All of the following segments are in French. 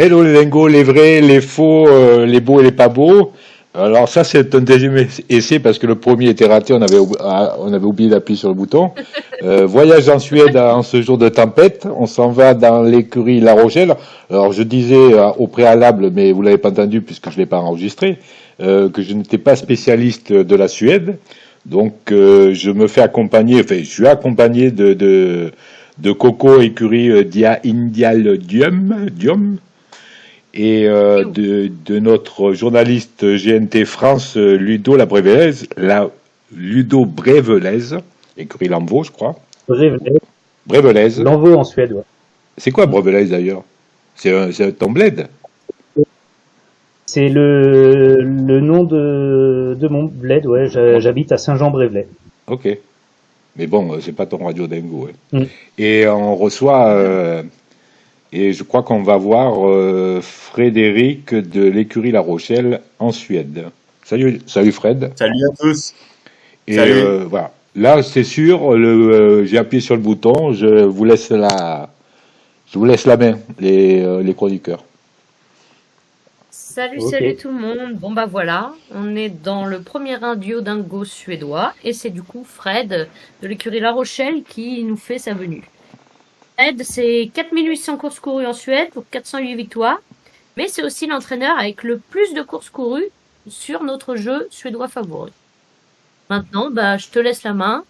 Hello les dingos, les vrais, les faux, les beaux et les pas beaux. Alors ça c'est un deuxième essai parce que le premier était raté, on avait oublié d'appuyer sur le bouton. Voyage en Suède en ce jour de tempête, on s'en va dans l'écurie La Rochelle. Alors je disais au préalable, mais vous l'avez pas entendu puisque je l'ai pas enregistré, que je n'étais pas spécialiste de la Suède. Donc je me fais accompagner, enfin je suis accompagné de Coco écurie Dia Indial Dium et de notre journaliste GNT France, Ludo Brevelaise, écurie Lambeau, je crois. Brevelaise. L'envoi en Suède, ouais. C'est quoi Brevelaise d'ailleurs? C'est ton bled? C'est le nom de mon bled, ouais. J'habite à Saint-Jean-Brévelay. Ok. Mais bon, c'est pas ton radio dingo. Ouais. Mm. Et on reçoit, et je crois qu'on va voir Frédéric de l'écurie La Rochelle en Suède. Salut Fred. Salut à tous. Et Salut. voilà. Là, c'est sûr, j'ai appuyé sur le bouton. Je vous laisse la main, les chroniqueurs. Salut, Ok. salut tout le monde. Bon bah voilà, on est dans le premier duo dingo suédois et c'est du coup Fred de l'écurie La Rochelle qui nous fait sa venue. Fred, c'est 4800 courses courues en Suède pour 408 victoires, mais c'est aussi l'entraîneur avec le plus de courses courues sur notre jeu suédois favori. Maintenant, bah je te laisse la main.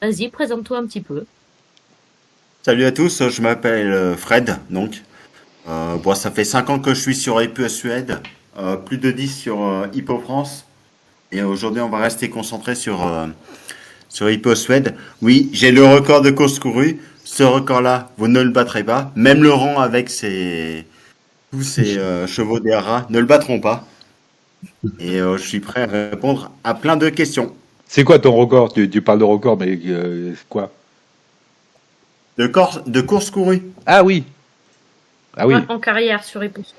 Vas-y, présente-toi un petit peu. Salut à tous, je m'appelle Fred, donc. Bon, ça fait 5 ans que je suis sur Hippo Suède, plus de 10 sur Hippo France. Et aujourd'hui, on va rester concentré sur Hippo Suède. Oui, j'ai le record de courses courues. Ce record-là, vous ne le battrez pas. Même Laurent, avec tous ses chevaux des rats, ne le battront pas. Et je suis prêt à répondre à plein de questions. C'est quoi ton record? Tu parles de record, mais quoi? De courses courues. Ah oui. Ah oui. En carrière sur Épousse.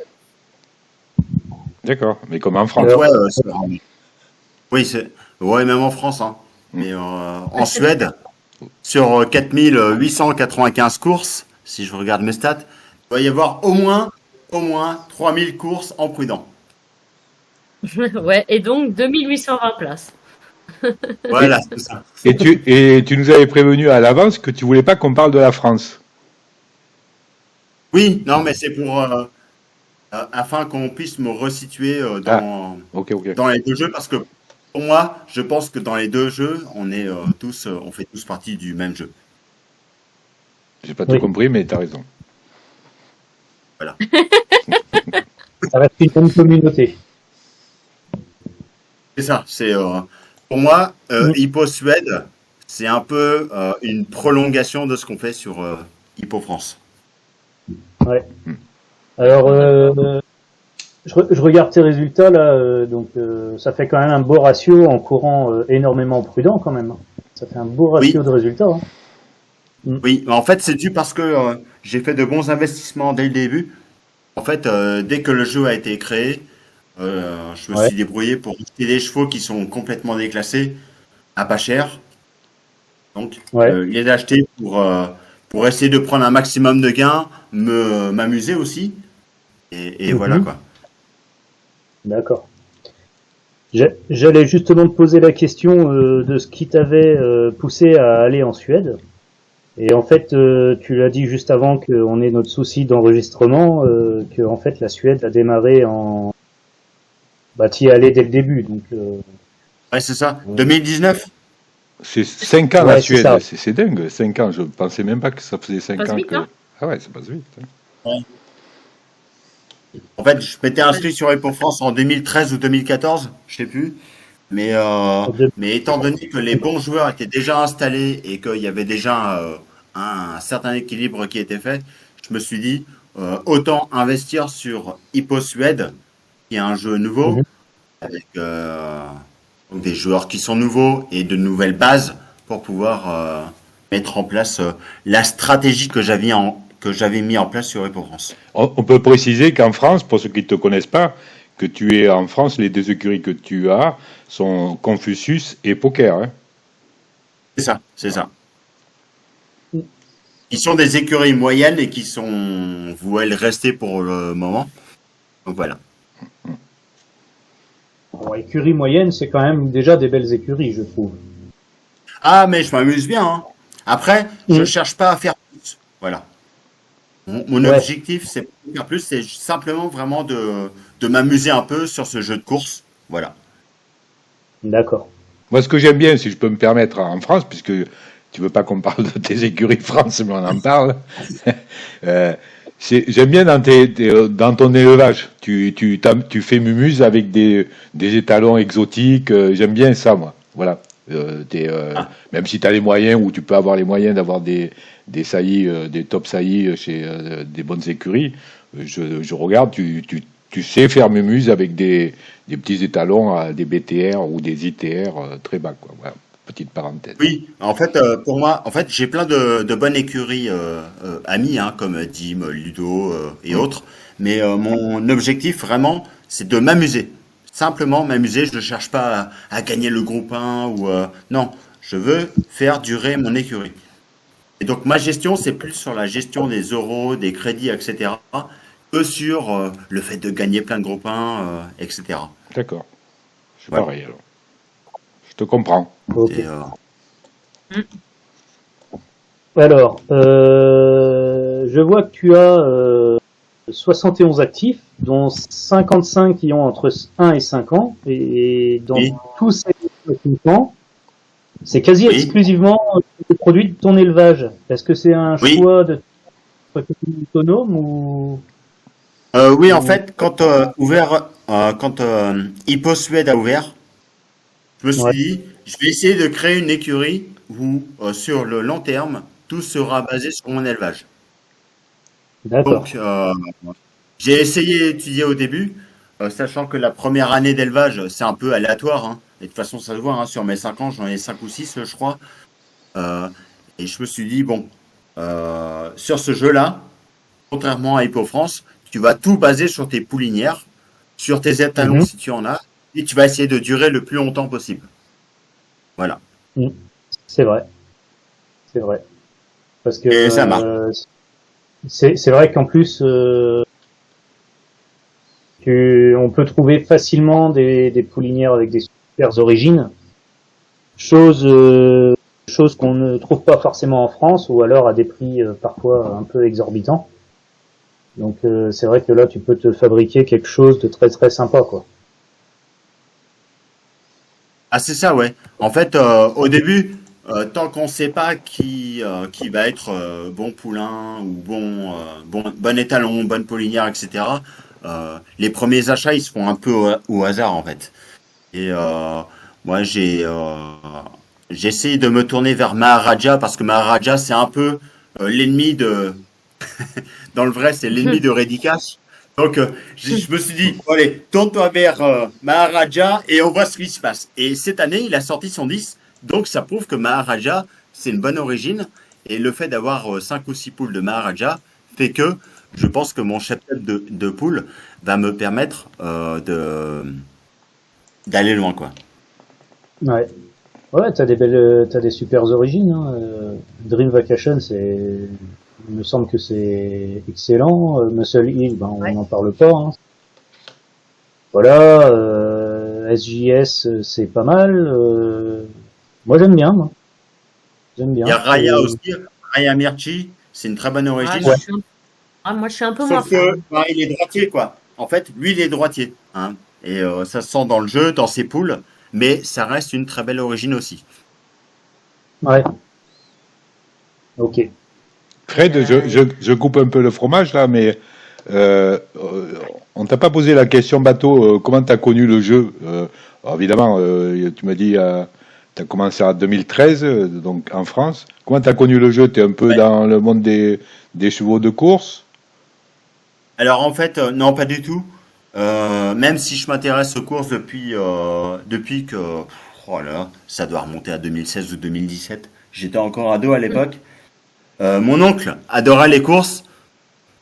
D'accord. Mais comme en France. Ouais, oui, ouais, même en France, hein. Mais en Suède, sur 4895 courses, si je regarde mes stats, il va y avoir au moins 3000 courses en prudent. Ouais, et donc 2820 places. Voilà, c'est ça. Et tu nous avais prévenu à l'avance que tu voulais pas qu'on parle de la France. Oui, non, mais c'est pour afin qu'on puisse me resituer Ok. dans les deux jeux, parce que pour moi, je pense que dans les deux jeux, on est on fait tous partie du même jeu. J'ai pas tout compris, mais t'as raison. Voilà. Ça reste une bonne communauté. C'est ça. C'est pour moi, Hippo Suède, c'est un peu une prolongation de ce qu'on fait sur Hippo France. Ouais. Alors, je regarde tes résultats là, donc ça fait quand même un beau ratio en courant énormément prudent quand même. Ça fait un beau ratio de résultats. Hein. Oui, en fait, c'est dû parce que j'ai fait de bons investissements dès le début. En fait, dès que le jeu a été créé, je me suis débrouillé pour acheter des chevaux qui sont complètement déclassés à pas cher. Donc, les acheter pour essayer de prendre un maximum de gains, m'amuser aussi. Et voilà quoi. D'accord. J'allais justement te poser la question de ce qui t'avait poussé à aller en Suède. Et en fait, tu l'as dit juste avant qu'on ait notre souci d'enregistrement, que en fait la Suède a démarré en... Bah, t'y es allé dès le début, donc... Ouais, c'est ça. 2019. C'est 5 ans la Suède, c'est dingue, 5 ans. Je pensais même pas que ça faisait 5 ans vite, que... hein. Ah ouais, ça passe vite. Hein. Ouais. En fait, je m'étais inscrit sur Hippo France en 2013 ou 2014, je sais plus. Mais étant donné que les bons joueurs étaient déjà installés et qu'il y avait déjà un certain équilibre qui était fait, je me suis dit autant investir sur Hippo Suède, qui est un jeu nouveau, avec donc des joueurs qui sont nouveaux et de nouvelles bases pour pouvoir mettre en place la stratégie que j'avais mis en place sur Hippo France. On peut préciser qu'en France, pour ceux qui ne te connaissent pas, que tu es en France, les deux écuries que tu as sont Confucius et Poker. Hein. C'est ça, c'est ça. qui sont des écuries moyennes et qui sont vouées le rester pour le moment. Donc voilà. Bon, écurie moyenne, c'est quand même déjà des belles écuries, je trouve. Ah, mais je m'amuse bien. Hein. Après, je cherche pas à faire plus. Voilà. Mon objectif, c'est pas de faire plus, c'est simplement vraiment de m'amuser un peu sur ce jeu de course. Voilà. D'accord. Moi, ce que j'aime bien, si je peux me permettre, en France, puisque tu veux pas qu'on parle de tes écuries de France, mais on en parle, j'aime bien dans ton élevage. Tu fais mumuse avec des étalons exotiques. J'aime bien ça, moi. Voilà. Même si tu as les moyens, ou tu peux avoir les moyens d'avoir des saillies, des top saillies chez des bonnes écuries, je regarde, tu sais faire mumuse avec des petits étalons, des BTR ou des ITR très bas, quoi. Voilà. Petite parenthèse. Oui, en fait, pour moi, en fait, j'ai plein de bonnes écuries amies, hein, comme Dim, Ludo et autres. Mais mon objectif, vraiment, c'est de m'amuser. Simplement m'amuser. Je ne cherche pas à gagner le groupe 1 ou non. Je veux faire durer mon écurie. Et donc, ma gestion, c'est plus sur la gestion des euros, des crédits, etc., que sur le fait de gagner plein de groupes 1, etc. D'accord. Je suis pareil, alors. Je te comprends. Okay. Alors, je vois que tu as 71 actifs, dont 55 qui ont entre 1 et 5 ans, et dans tous ces 5 ans, c'est quasi exclusivement des produits de ton élevage. Est-ce que c'est un choix de autonome ou oui, en fait, quand Hippo Suède a ouvert, je me suis dit, je vais essayer de créer une écurie où, sur le long terme, tout sera basé sur mon élevage. D'accord. Donc, j'ai essayé d'étudier au début, sachant que la première année d'élevage, c'est un peu aléatoire. Hein, et de toute façon, ça se voit, hein, sur mes 5 ans, j'en ai 5 ou 6, je crois. Et je me suis dit, bon, sur ce jeu-là, contrairement à Hippo France, tu vas tout baser sur tes poulinières, sur tes étalons si tu en as, et tu vas essayer de durer le plus longtemps possible. Voilà. C'est vrai. C'est vrai. Parce que et ça marche. C'est vrai qu'en plus, on peut trouver facilement des poulinières avec des super origines, chose qu'on ne trouve pas forcément en France, ou alors à des prix parfois un peu exorbitants. Donc c'est vrai que là, tu peux te fabriquer quelque chose de très très sympa, quoi. Ah, c'est ça, ouais. En fait, au début, tant qu'on ne sait pas qui va être bon poulain ou bon étalon, bonne poulinière, etc., les premiers achats, ils se font un peu au hasard, en fait. Et moi, j'ai essayé de me tourner vers Maharaja parce que Maharaja, c'est un peu l'ennemi de... Dans le vrai, c'est l'ennemi de Redicas. Donc, je me suis dit, bon, allez, tourne-toi vers Maharaja et on voit ce qui se passe. Et cette année, il a sorti son 10. Donc, ça prouve que Maharaja, c'est une bonne origine. Et le fait d'avoir 5 ou 6 poules de Maharaja fait que je pense que mon cheptel de poules va me permettre d'aller loin, quoi. Ouais. Ouais, t'as des super origines, hein. Dream Vacation, il me semble que c'est excellent. Muscle Hill, on n'en parle pas, hein. Voilà, SJS, c'est pas mal. Moi, j'aime bien, moi. J'aime bien. Il y a Raya aussi, Raya Mirchi, c'est une très bonne origine. Moi, je suis un peu Sauf que il est droitier, quoi. En fait, lui, il est droitier, hein. Et ça se sent dans le jeu, dans ses poules, mais ça reste une très belle origine aussi. Ouais. Ok. Fred, je coupe un peu le fromage là, mais on t'a pas posé la question bateau. Comment t'as connu le jeu évidemment, tu m'as dit t'as commencé en 2013, donc en France. Comment t'as connu le jeu? T'es un peu dans le monde des chevaux de course? Alors en fait, non, pas du tout. Même si je m'intéresse aux courses depuis que ça doit remonter à 2016 ou 2017. J'étais encore ado à l'époque. Mon oncle adorait les courses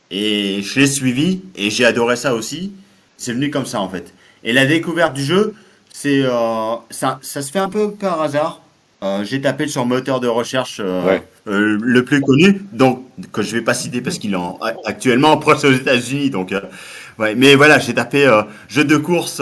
et je l'ai suivi et j'ai adoré ça aussi. C'est venu comme ça en fait. Et la découverte du jeu, ça se fait un peu par hasard. j'ai tapé sur le moteur de recherche Ouais. le plus connu, donc que je vais pas citer parce qu'il est actuellement en proche aux États-Unis. Donc, ouais, mais voilà, j'ai tapé jeu de course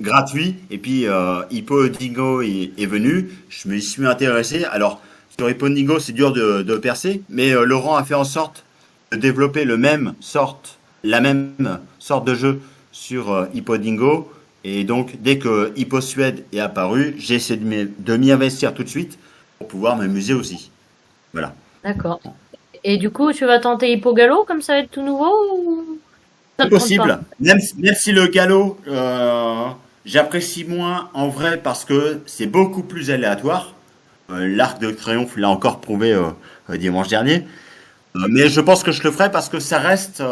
gratuit et puis Hippo Dingo est venu. Je me suis intéressé. Alors sur Hippo Dingo, c'est dur de percer, mais Laurent a fait en sorte de développer la même sorte de jeu sur Hippo Dingo. Et donc, dès que Hippo Suède est apparu, j'ai essayé de m'y investir tout de suite pour pouvoir m'amuser aussi. Voilà. D'accord. Et du coup, tu vas tenter Hippo Gallo, comme ça va être tout nouveau ou ça C'est te tente possible. pas? Même si le galop, j'apprécie moins en vrai parce que c'est beaucoup plus aléatoire. L'Arc de Triomphe l'a encore prouvé dimanche dernier. Mais je pense que je le ferai parce que ça reste,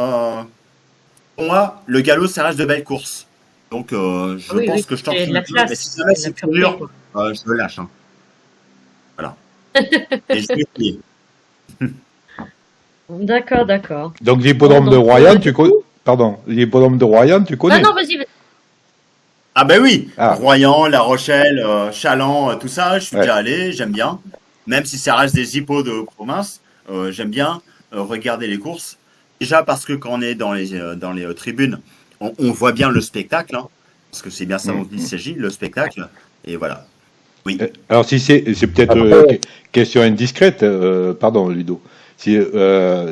pour moi, le galop, ça reste de belles courses. Donc, je Oui, pense oui, que je c'est tenterai de la le jeu, classe. mais si jamais C'est de c'est la trop pure dur, play, quoi. je le lâche. Hein. Voilà. Et je vais essayer. D'accord, d'accord. Donc Bon, l'hippodrome de donc, Royan, du tu connais? coup... Pardon, l'hippodrome de Royan, tu Non, connais? non, vas-y, vas-y. Ah ben oui, Ah, Royan, La Rochelle, Chaland, tout ça, je suis ouais. déjà allé, j'aime bien. Même si ça reste des hippos de province, j'aime bien regarder les courses. Déjà parce que quand on est dans les tribunes, on voit bien le spectacle, hein, parce que c'est bien ça Mm, dont il mm. s'agit, le spectacle. Et voilà. Oui. Alors si c'est peut-être Après, question indiscrète, pardon Ludo, si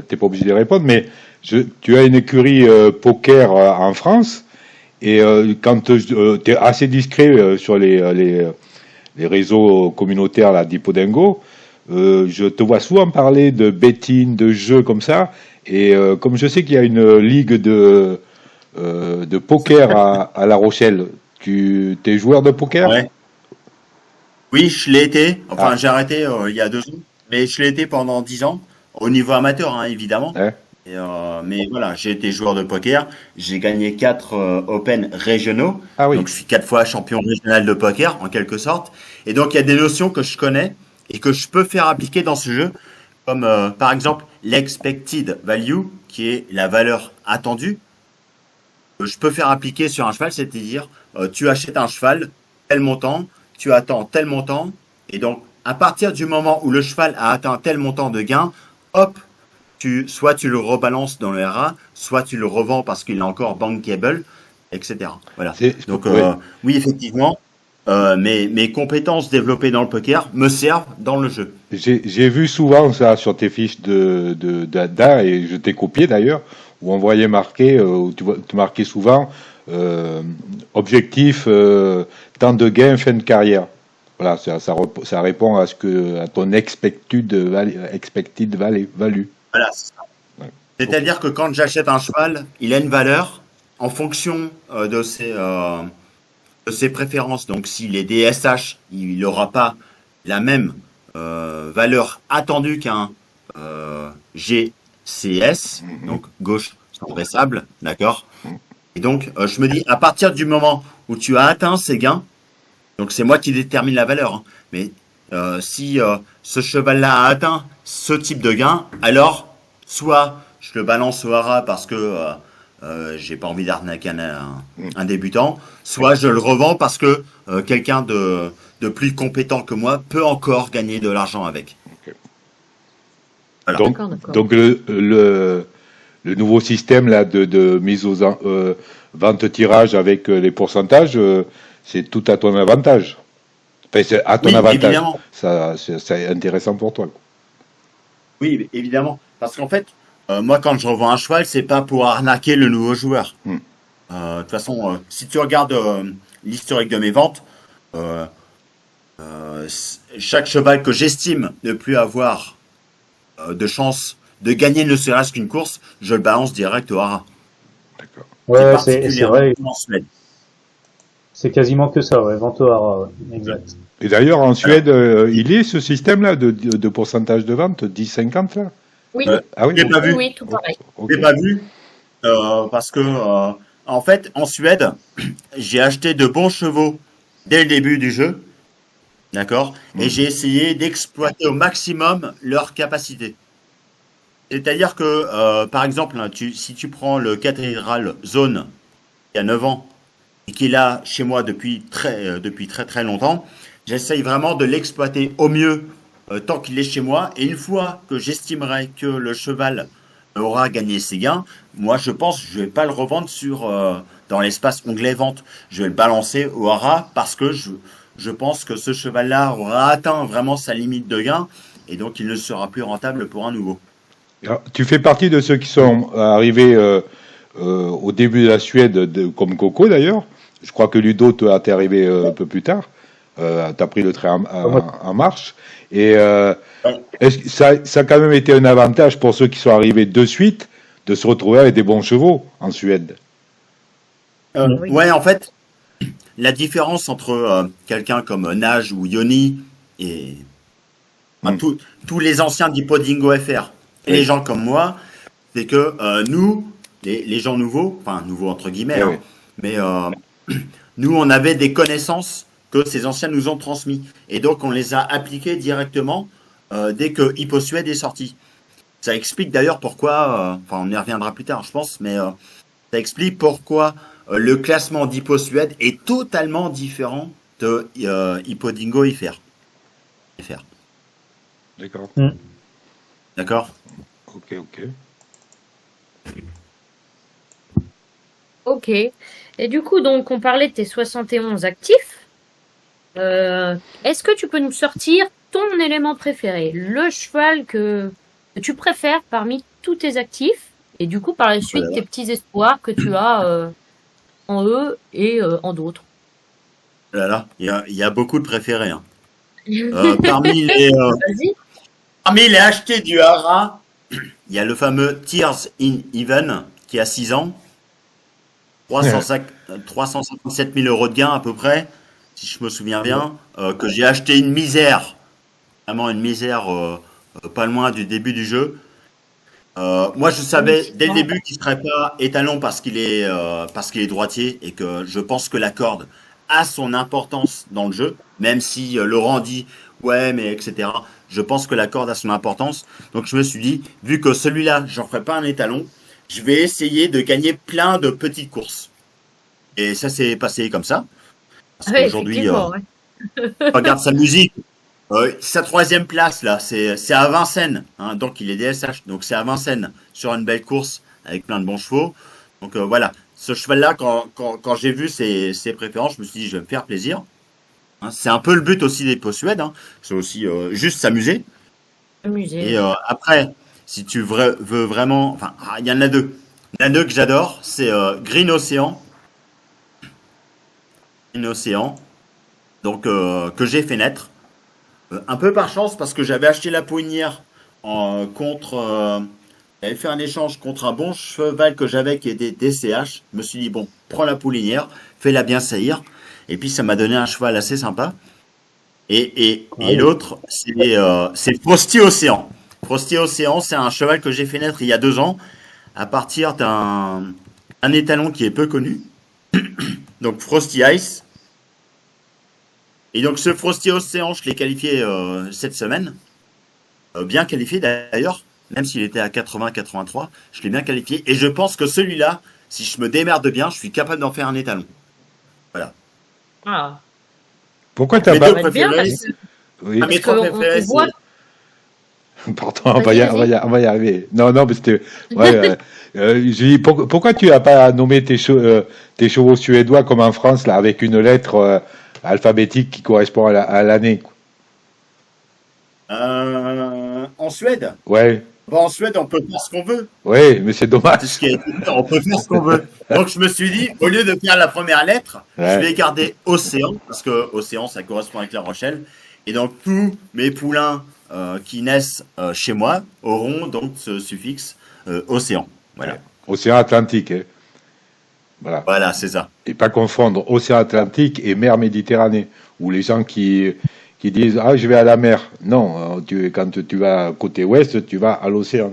t'es pas obligé de répondre, mais tu as une écurie poker en France et quand tu es assez discret sur les réseaux communautaires là d'Hippodingo, je te vois souvent parler de betting, de jeux comme ça, et comme je sais qu'il y a une ligue de poker à La Rochelle, tu es joueur de poker? Ouais. Oui, je l'ai été. Enfin, Ah, j'ai arrêté il y a 2 ans, mais je l'ai été pendant 10 ans, au niveau amateur, hein, évidemment. hein? Mais voilà, j'ai été joueur de poker. J'ai gagné 4 Open régionaux. Ah oui. Donc, je suis 4 fois champion régional de poker, en quelque sorte. Et donc, il y a des notions que je connais et que je peux faire appliquer dans ce jeu, comme par exemple l'expected value, qui est la valeur attendue. Je peux faire appliquer sur un cheval, c'est-à-dire, tu achètes un cheval, tel montant, tu attends tel montant, et donc, à partir du moment où le cheval a atteint tel montant de gain, hop, soit tu le rebalances dans le RA, soit tu le revends parce qu'il est encore bankable, etc. Voilà. Donc, Ouais. oui, effectivement, mes compétences développées dans le poker me servent dans le jeu. J'ai vu souvent ça sur tes fiches d'ADA et je t'ai copié d'ailleurs, où on voyait marqué, où tu marquais souvent objectif temps de gain fin de carrière. Voilà, ça répond à ton expected value. Voilà, c'est ça. Ouais. C'est-à-dire que quand j'achète un cheval, il a une valeur en fonction de ses préférences. Donc, s'il est DSH, il n'aura pas la même valeur attendue qu'un GCS, donc gauche sans sable, d'accord? Et donc, je me dis, à partir du moment où tu as atteint ces gains, donc c'est moi qui détermine la valeur, hein, mais si ce cheval-là a atteint ce type de gain, alors soit je le balance au hara parce que j'ai pas envie d'arnaquer un débutant, soit je le revends parce que quelqu'un de plus compétent que moi peut encore gagner de l'argent avec. Voilà. Donc, D'accord, d'accord. donc le nouveau système là de mise aux vente tirage avec les pourcentages, c'est tout à ton avantage. Enfin, c'est à ton Oui, avantage. évidemment. Ça, c'est intéressant pour toi. Oui, évidemment. Parce qu'en fait, moi, quand je revends un cheval, c'est pas pour arnaquer le nouveau joueur. Hmm. De toute façon, si tu regardes l'historique de mes ventes, chaque cheval que j'estime ne plus avoir de chance de gagner ne serait-ce qu'une course, je le balance direct au hara. D'accord. ouais, c'est vrai. En Suède. C'est quasiment que ça, ouais. Ventohara, ouais. Exact. Et d'ailleurs, en Suède, il est ce système-là de pourcentage de vente, 10-50 là? Oui, Ah oui, Je l'ai pas oui, vu. oui, tout pareil. ok. Je l'ai pas vu parce que en fait, en Suède, j'ai acheté de bons chevaux dès le début du jeu, d'accord, et j'ai essayé d'exploiter au maximum leur capacité. C'est-à-dire que, par exemple, hein, si tu prends le cathédral Zone, qui a 9 ans, et qui est là chez moi depuis très très longtemps, J'essaye vraiment de l'exploiter au mieux tant qu'il est chez moi. Et une fois que j'estimerai que le cheval aura gagné ses gains, moi je pense que je vais pas le revendre dans l'espace onglet vente. Je vais le balancer au hara parce que je pense que ce cheval-là aura atteint vraiment sa limite de gain et donc il ne sera plus rentable pour un nouveau. Alors, tu fais partie de ceux qui sont arrivés au début de la Suède, comme Coco d'ailleurs. Je crois que Ludo, toi, t'es arrivé un peu plus tard. T'as pris le train en marche. Et est-ce que ça a quand même été un avantage pour ceux qui sont arrivés de suite de se retrouver avec des bons chevaux en Suède. Oui. Ouais, en fait, la différence entre quelqu'un comme Nage ou Yoni et tous les anciens d'Hippodingo FR et les gens comme moi, c'est que nous, les gens nouveaux, enfin nouveaux entre guillemets, Oui. mais nous on avait des connaissances que ces anciens nous ont transmis et donc on les a appliquées directement dès que Hippo Suède est sorti. Ça explique d'ailleurs pourquoi, enfin on y reviendra plus tard je pense, mais ça explique pourquoi le classement d'Hippo Suède est totalement différent de Hippodingo FR. D'accord. D'accord. Ok. Ok. Et du coup, donc, on parlait de tes 71 actifs. Est-ce que tu peux nous sortir ton élément préféré, le cheval que tu préfères parmi tous tes actifs, et du coup, par la suite, tes petits espoirs que tu as en eux et en d'autres. Là, il y a beaucoup de préférés. Hein. Vas-y. Parmi les achetés du Hara, il y a le fameux Tears in Heaven qui a 6 ans. 357 000 euros de gain à peu près, si je me souviens bien, que j'ai acheté une misère, vraiment une misère pas loin du début du jeu. Moi je savais dès le début qu'il ne serait pas étalon parce qu'il est droitier et que je pense que la corde a son importance dans le jeu, même si Laurent dit ouais mais etc. Je pense que la corde a son importance, donc je me suis dit vu que celui-là j'en ferai pas un étalon, je vais essayer de gagner plein de petites courses. Et ça s'est passé comme ça. Parce qu'aujourd'hui, regarde sa musique. Sa 3e place, là, c'est à Vincennes. Hein, donc, il est DSH. Donc, c'est à Vincennes, sur une belle course, avec plein de bons chevaux. Donc, voilà. Ce cheval-là, quand j'ai vu ses préférences, je me suis dit, je vais me faire plaisir. Hein, c'est un peu le but aussi des Hippo Suède. Hein. C'est aussi juste s'amuser. Et après, si tu veux vraiment... Enfin, il y en a deux. Il y en a deux que j'adore. C'est Green Ocean. Green Ocean. Donc, que j'ai fait naître. Un peu par chance, parce que j'avais acheté la poinière contre... j'avais fait un échange contre un bon cheval que j'avais qui était DCH. Je me suis dit, bon, prends la poulinière, fais-la bien saillir. Et puis, ça m'a donné un cheval assez sympa. Et l'autre, c'est Frosty Océan. Frosty Océan, c'est un cheval que j'ai fait naître il y a 2 ans à partir d'un étalon qui est peu connu. Donc Frosty Ice. Et donc ce Frosty Océan, je l'ai qualifié cette semaine. Bien qualifié d'ailleurs, même s'il était à 80-83, je l'ai bien qualifié. Et je pense que celui-là, si je me démerde bien, je suis capable d'en faire un étalon. Voilà. Ah. Pourquoi t'as pas... Oui. Mes 3 préférés, voit... Pardon, on va y arriver. Non, mais c'était... Ouais, je dis, pourquoi tu n'as pas nommé tes chevaux suédois comme en France, là, avec une lettre alphabétique qui correspond à l'année? En Suède? Ouais. Bon, en Suède, on peut faire ce qu'on veut. Oui, mais c'est dommage. C'est ce qui est... On peut faire ce qu'on veut. Donc, je me suis dit, au lieu de faire la première lettre, je vais garder Océan, parce que Océan, ça correspond avec La Rochelle. Et donc, tous mes poulains qui naissent chez moi auront donc ce suffixe Océan. Voilà. Ouais. Océan Atlantique. Hein. Voilà, c'est ça. Et pas confondre Océan Atlantique et mer Méditerranée, où les gens qui disent ah je vais à la mer. Non, quand tu vas côté ouest, tu vas à l'océan,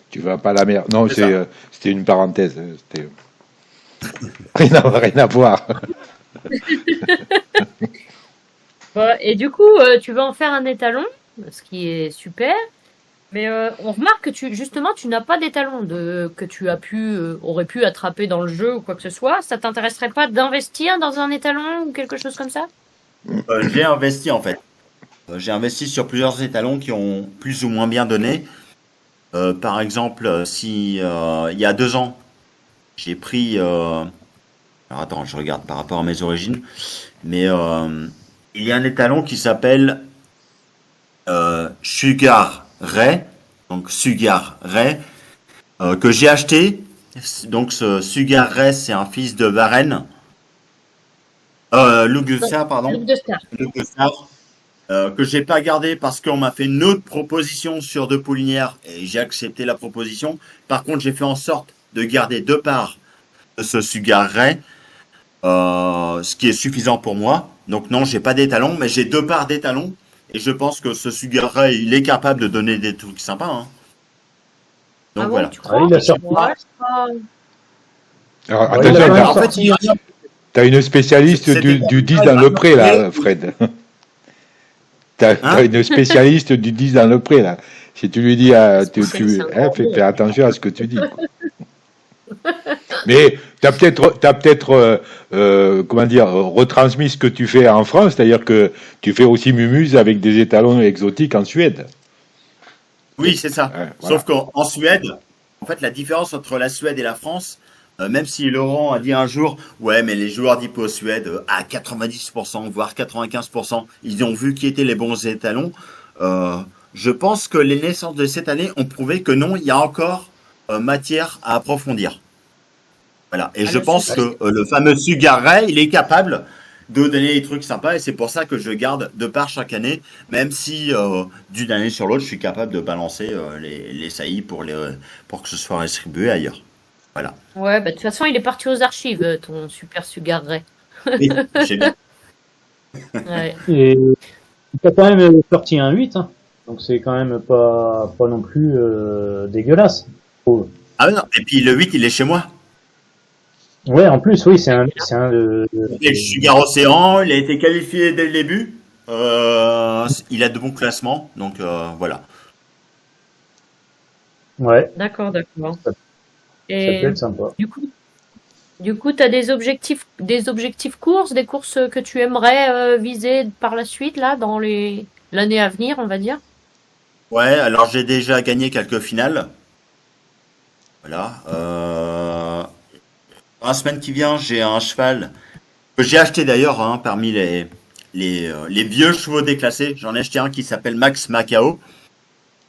tu vas pas à la mer. Non, c'était une parenthèse. C'était rien à voir. Et du coup, tu vas en faire un étalon, ce qui est super. Mais on remarque que tu n'as pas d'étalon que tu aurais pu attraper dans le jeu ou quoi que ce soit. Ça t'intéresserait pas d'investir dans un étalon ou quelque chose comme ça? J'ai investi en fait. J'ai investi sur plusieurs étalons qui ont plus ou moins bien donné. Par exemple, si il y a 2 ans, j'ai pris. Alors attends, je regarde par rapport à mes origines. Mais il y a un étalon qui s'appelle Sugar Ray. Donc Sugar Ray. Que j'ai acheté. Donc ce Sugar Ray, c'est un fils de Varenne. Lugusa, pardon. Lugusa. Que j'ai pas gardé parce qu'on m'a fait une autre proposition sur 2 poulinières et j'ai accepté la proposition. Par contre, j'ai fait en sorte de garder 2 parts de ce Sugar Ray, ce qui est suffisant pour moi. Donc non, j'ai pas d'étalon, mais j'ai 2 parts d'étalon et je pense que ce Sugar Ray, il est capable de donner des trucs sympas. Hein. Donc voilà. Tu crois il a sorti. Alors, Ouais, il a attention, pas En fait, il y a- t'as une spécialiste du 10 dans le pré, là, Fred. T'as une spécialiste du 10 dans le pré, là. Si tu lui dis, fais attention à ce que tu dis. Quoi. Mais t'as peut-être, comment dire, retransmis ce que tu fais en France, c'est-à-dire que tu fais aussi mumuse avec des étalons exotiques en Suède. Oui, c'est ça. Ouais, voilà. Sauf qu'en Suède, en fait, la différence entre la Suède et la France, même si Laurent a dit un jour, ouais, mais les joueurs d'Hippo Suède, à 90%, voire 95%, ils ont vu qui étaient les bons étalons. Je pense que les naissances de cette année ont prouvé que non, il y a encore matière à approfondir. Voilà. Et je pense que le fameux Sugar Ray, il est capable de donner des trucs sympas et c'est pour ça que je garde 2 parts chaque année, même si d'une année sur l'autre, je suis capable de balancer les saillies pour que ce soit distribué ailleurs. Voilà. Ouais, bah de toute façon, il est parti aux archives, ton super Sugar Ray. Oui, j'ai bien. Ouais. Et tu as quand même sorti un 8, hein. Donc c'est quand même pas non plus dégueulasse. Oh. Ah non, et puis le 8, il est chez moi. Ouais, en plus, oui, c'est un Il est Sugar Océan, il a été qualifié dès le début. Il a de bons classements, donc voilà. Ouais, D'accord. ça peut Et être sympa. du coup, tu as des objectifs courses, des courses que tu aimerais viser par la suite, là, dans l'année à venir, on va dire? Ouais, alors j'ai déjà gagné quelques finales. Voilà. Dans la semaine qui vient, j'ai un cheval que j'ai acheté d'ailleurs hein, parmi les vieux chevaux déclassés. J'en ai acheté un qui s'appelle Max Macao,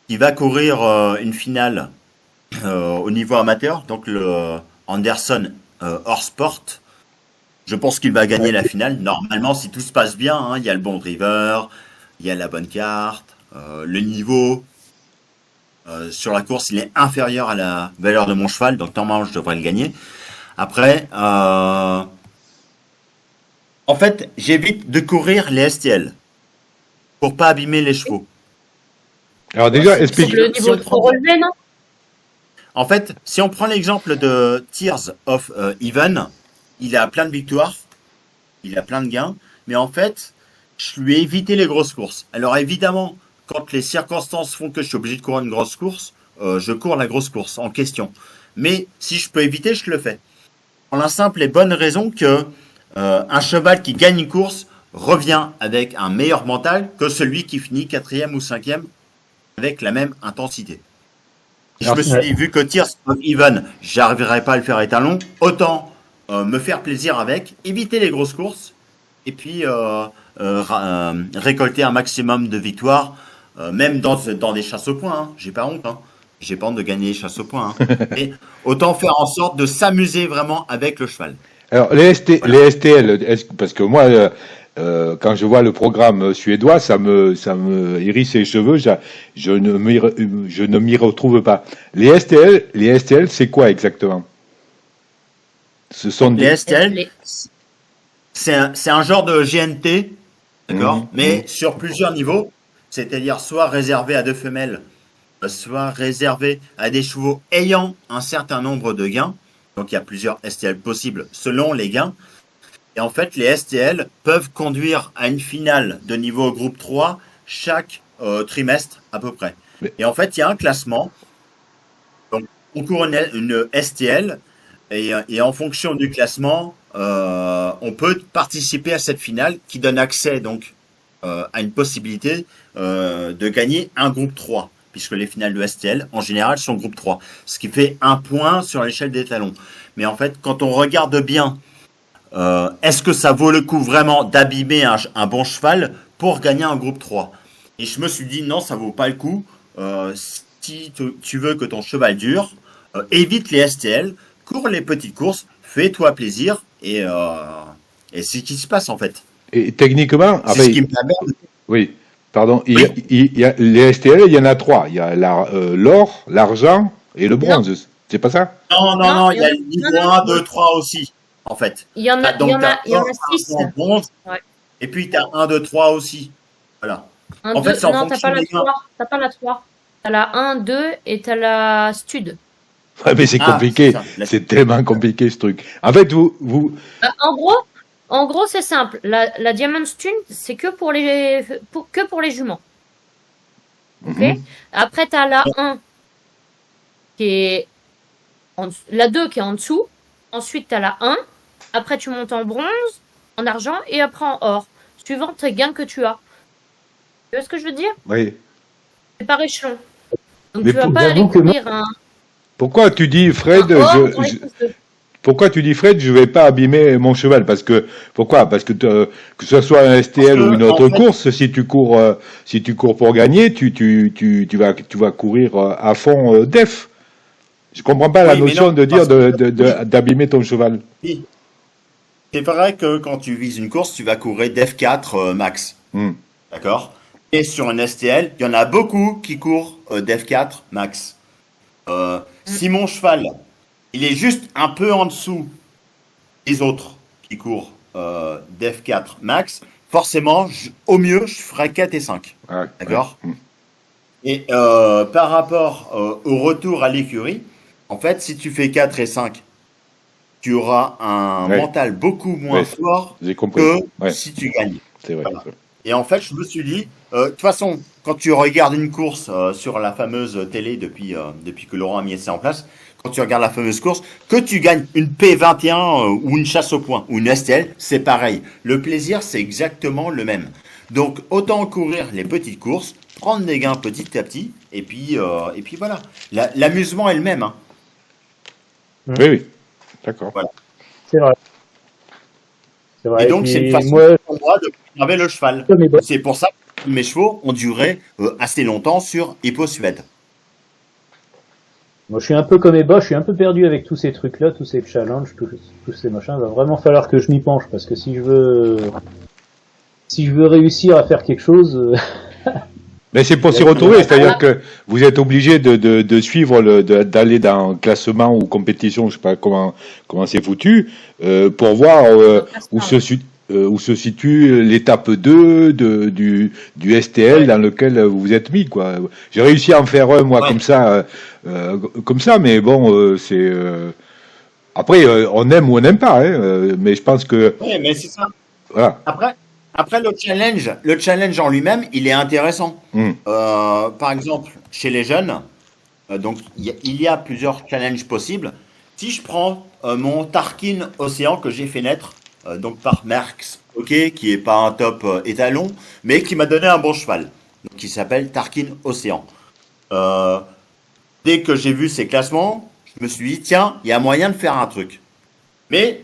qui va courir une finale au niveau amateur, donc le Anderson hors sport. Je pense qu'il va gagner la finale. Normalement, si tout se passe bien, hein, il y a le bon driver, il y a la bonne carte, le niveau. Sur la course, il est inférieur à la valeur de mon cheval, donc normalement, je devrais le gagner. Après, en fait, j'évite de courir les STL pour pas abîmer les chevaux. Alors déjà, C'est explique. le niveau trop relevé, non? En fait, si on prend l'exemple de Tears of Even, il a plein de victoires, il a plein de gains, mais en fait, je lui ai évité les grosses courses. Alors évidemment, quand les circonstances font que je suis obligé de courir une grosse course, je cours la grosse course en question. Mais si je peux éviter, je le fais. Pour la simple et bonne raison que un cheval qui gagne une course revient avec un meilleur mental que celui qui finit 4e ou 5e avec la même intensité. Je me suis dit, vu que Tears of Even, j'arriverai pas à le faire étalon, autant me faire plaisir avec, éviter les grosses courses et puis récolter un maximum de victoires, même dans des chasses au point. Hein. J'ai pas honte. Hein. J'ai pas honte de gagner les chasses au point. Hein. Et autant faire en sorte de s'amuser vraiment avec le cheval. Alors, les STL, parce que moi, quand je vois le programme suédois, ça me hérisse les cheveux, je ne m'y retrouve pas. Les STL, c'est quoi exactement? Ce sont les STL, c'est un genre de GNT, d'accord, mais sur plusieurs niveaux, c'est-à-dire soit réservé à 2 femelles, soit réservé à des chevaux ayant un certain nombre de gains. Donc il y a plusieurs STL possibles selon les gains. Et en fait, les STL peuvent conduire à une finale de niveau groupe 3 chaque trimestre à peu près. Et en fait, il y a un classement. Donc, on court une STL et en fonction du classement, on peut participer à cette finale qui donne accès donc à une possibilité de gagner un groupe 3, puisque les finales de STL, en général, sont groupe 3, ce qui fait un point sur l'échelle des talons. Mais en fait, quand on regarde bien, est-ce que ça vaut le coup vraiment d'abîmer un bon cheval pour gagner un groupe 3? Et je me suis dit, non, ça vaut pas le coup. Si tu veux que ton cheval dure, évite les STL, cours les petites courses, fais-toi plaisir, et c'est ce qui se passe en fait. Et techniquement, C'est ce qui me permet de... oui, pardon, Oui. il y a, les STL, il y en a 3. Il y a l'or, l'argent et le bronze. C'est pas ça? Non, il y a le niveau 1, 2, 3 aussi, en fait. Il y en a, Donc, il y en a, t'as il y en or, a 6. argent, bronze, Ouais. et puis tu as 1, 2, 3 aussi. Voilà. En fait, c'est en Non, t'as fonction pas la des gains. 3. T'as pas la 3. T'as la 1, 2 et t'as la stud. Ouais, mais c'est compliqué. c'est ça. C'est tellement compliqué ce truc. En fait, vous... En gros, c'est simple. La Diamond Stun, c'est que pour les juments. Ok. Après, t'as la 1 qui est la 2 qui est en dessous. Ensuite, t'as la 1. Après, tu montes en bronze, en argent et après en or. Suivant tes gains que tu as. Tu vois ce que je veux dire? Oui. C'est par échelon. Donc, Mais tu vas pas aller j'avoue que courir un Pourquoi tu dis, Fred, or pour les courses de- pourquoi tu dis, Fred, je vais pas abîmer mon cheval? Pourquoi? Parce que que ce soit un STL Parce que, ou une autre en fait- course, si tu cours pour gagner, tu vas courir à fond def. Je comprends pas la Oui, mais notion non, de dire parce d'abîmer ton cheval. Oui. C'est vrai que quand tu vises une course, tu vas courir def 4 max. Hmm. D'accord? Et sur un STL, il y en a beaucoup qui courent def 4 max. Si mon cheval, il est juste un peu en dessous des autres qui courent def 4 max, forcément, au mieux, je ferai 4 et 5. Ouais, D'accord? ouais. Hmm. Et par rapport au retour à l'écurie, en fait, si tu fais 4 et 5, tu auras un Ouais. mental beaucoup moins Ouais. fort J'ai compris. que Ouais, si tu gagnes. c'est vrai. Voilà. Et en fait, je me suis dit, de toute façon, quand tu regardes une course sur la fameuse télé depuis que Laurent a mis ça en place, quand tu regardes la fameuse course, que tu gagnes une P21 ou une chasse au point ou une STL, c'est pareil. Le plaisir, c'est exactement le même. Donc, autant courir les petites courses, prendre des gains petit à petit, et puis voilà. L'amusement est le même. Hein. Oui, oui. D'accord. C'est vrai. C'est vrai. Et donc, c'est une puis, façon moi, pour moi de préserver le cheval. comme les boss, C'est pour ça que mes chevaux ont duré assez longtemps sur Hippo Suède. moi, je suis un peu comme Eba, je suis un peu perdu avec tous ces trucs-là, tous ces challenges, tous ces machins. Il va vraiment falloir que je m'y penche parce que si je veux réussir à faire quelque chose, Mais c'est pour s'y retrouver, c'est-à-dire que vous êtes obligé de suivre d'aller dans un classement ou compétition, je sais pas comment c'est foutu, pour voir où se situe l'étape 2 du STL dans lequel vous vous êtes mis, quoi. J'ai réussi à en faire un, moi, Ouais. comme ça, mais bon, c'est après on aime ou on n'aime pas, hein, mais je pense que Oui, mais c'est ça. voilà. Après le challenge en lui-même, il est intéressant. Hmm. Par exemple, chez les jeunes, donc il y a plusieurs challenges possibles. Si je prends mon Tarkin Océan que j'ai fait naître, donc par Merckx, ok, qui est pas un top étalon, mais qui m'a donné un bon cheval, donc qui s'appelle Tarkin Océan. Dès que j'ai vu ces classements, je me suis dit tiens, il y a moyen de faire un truc. Mais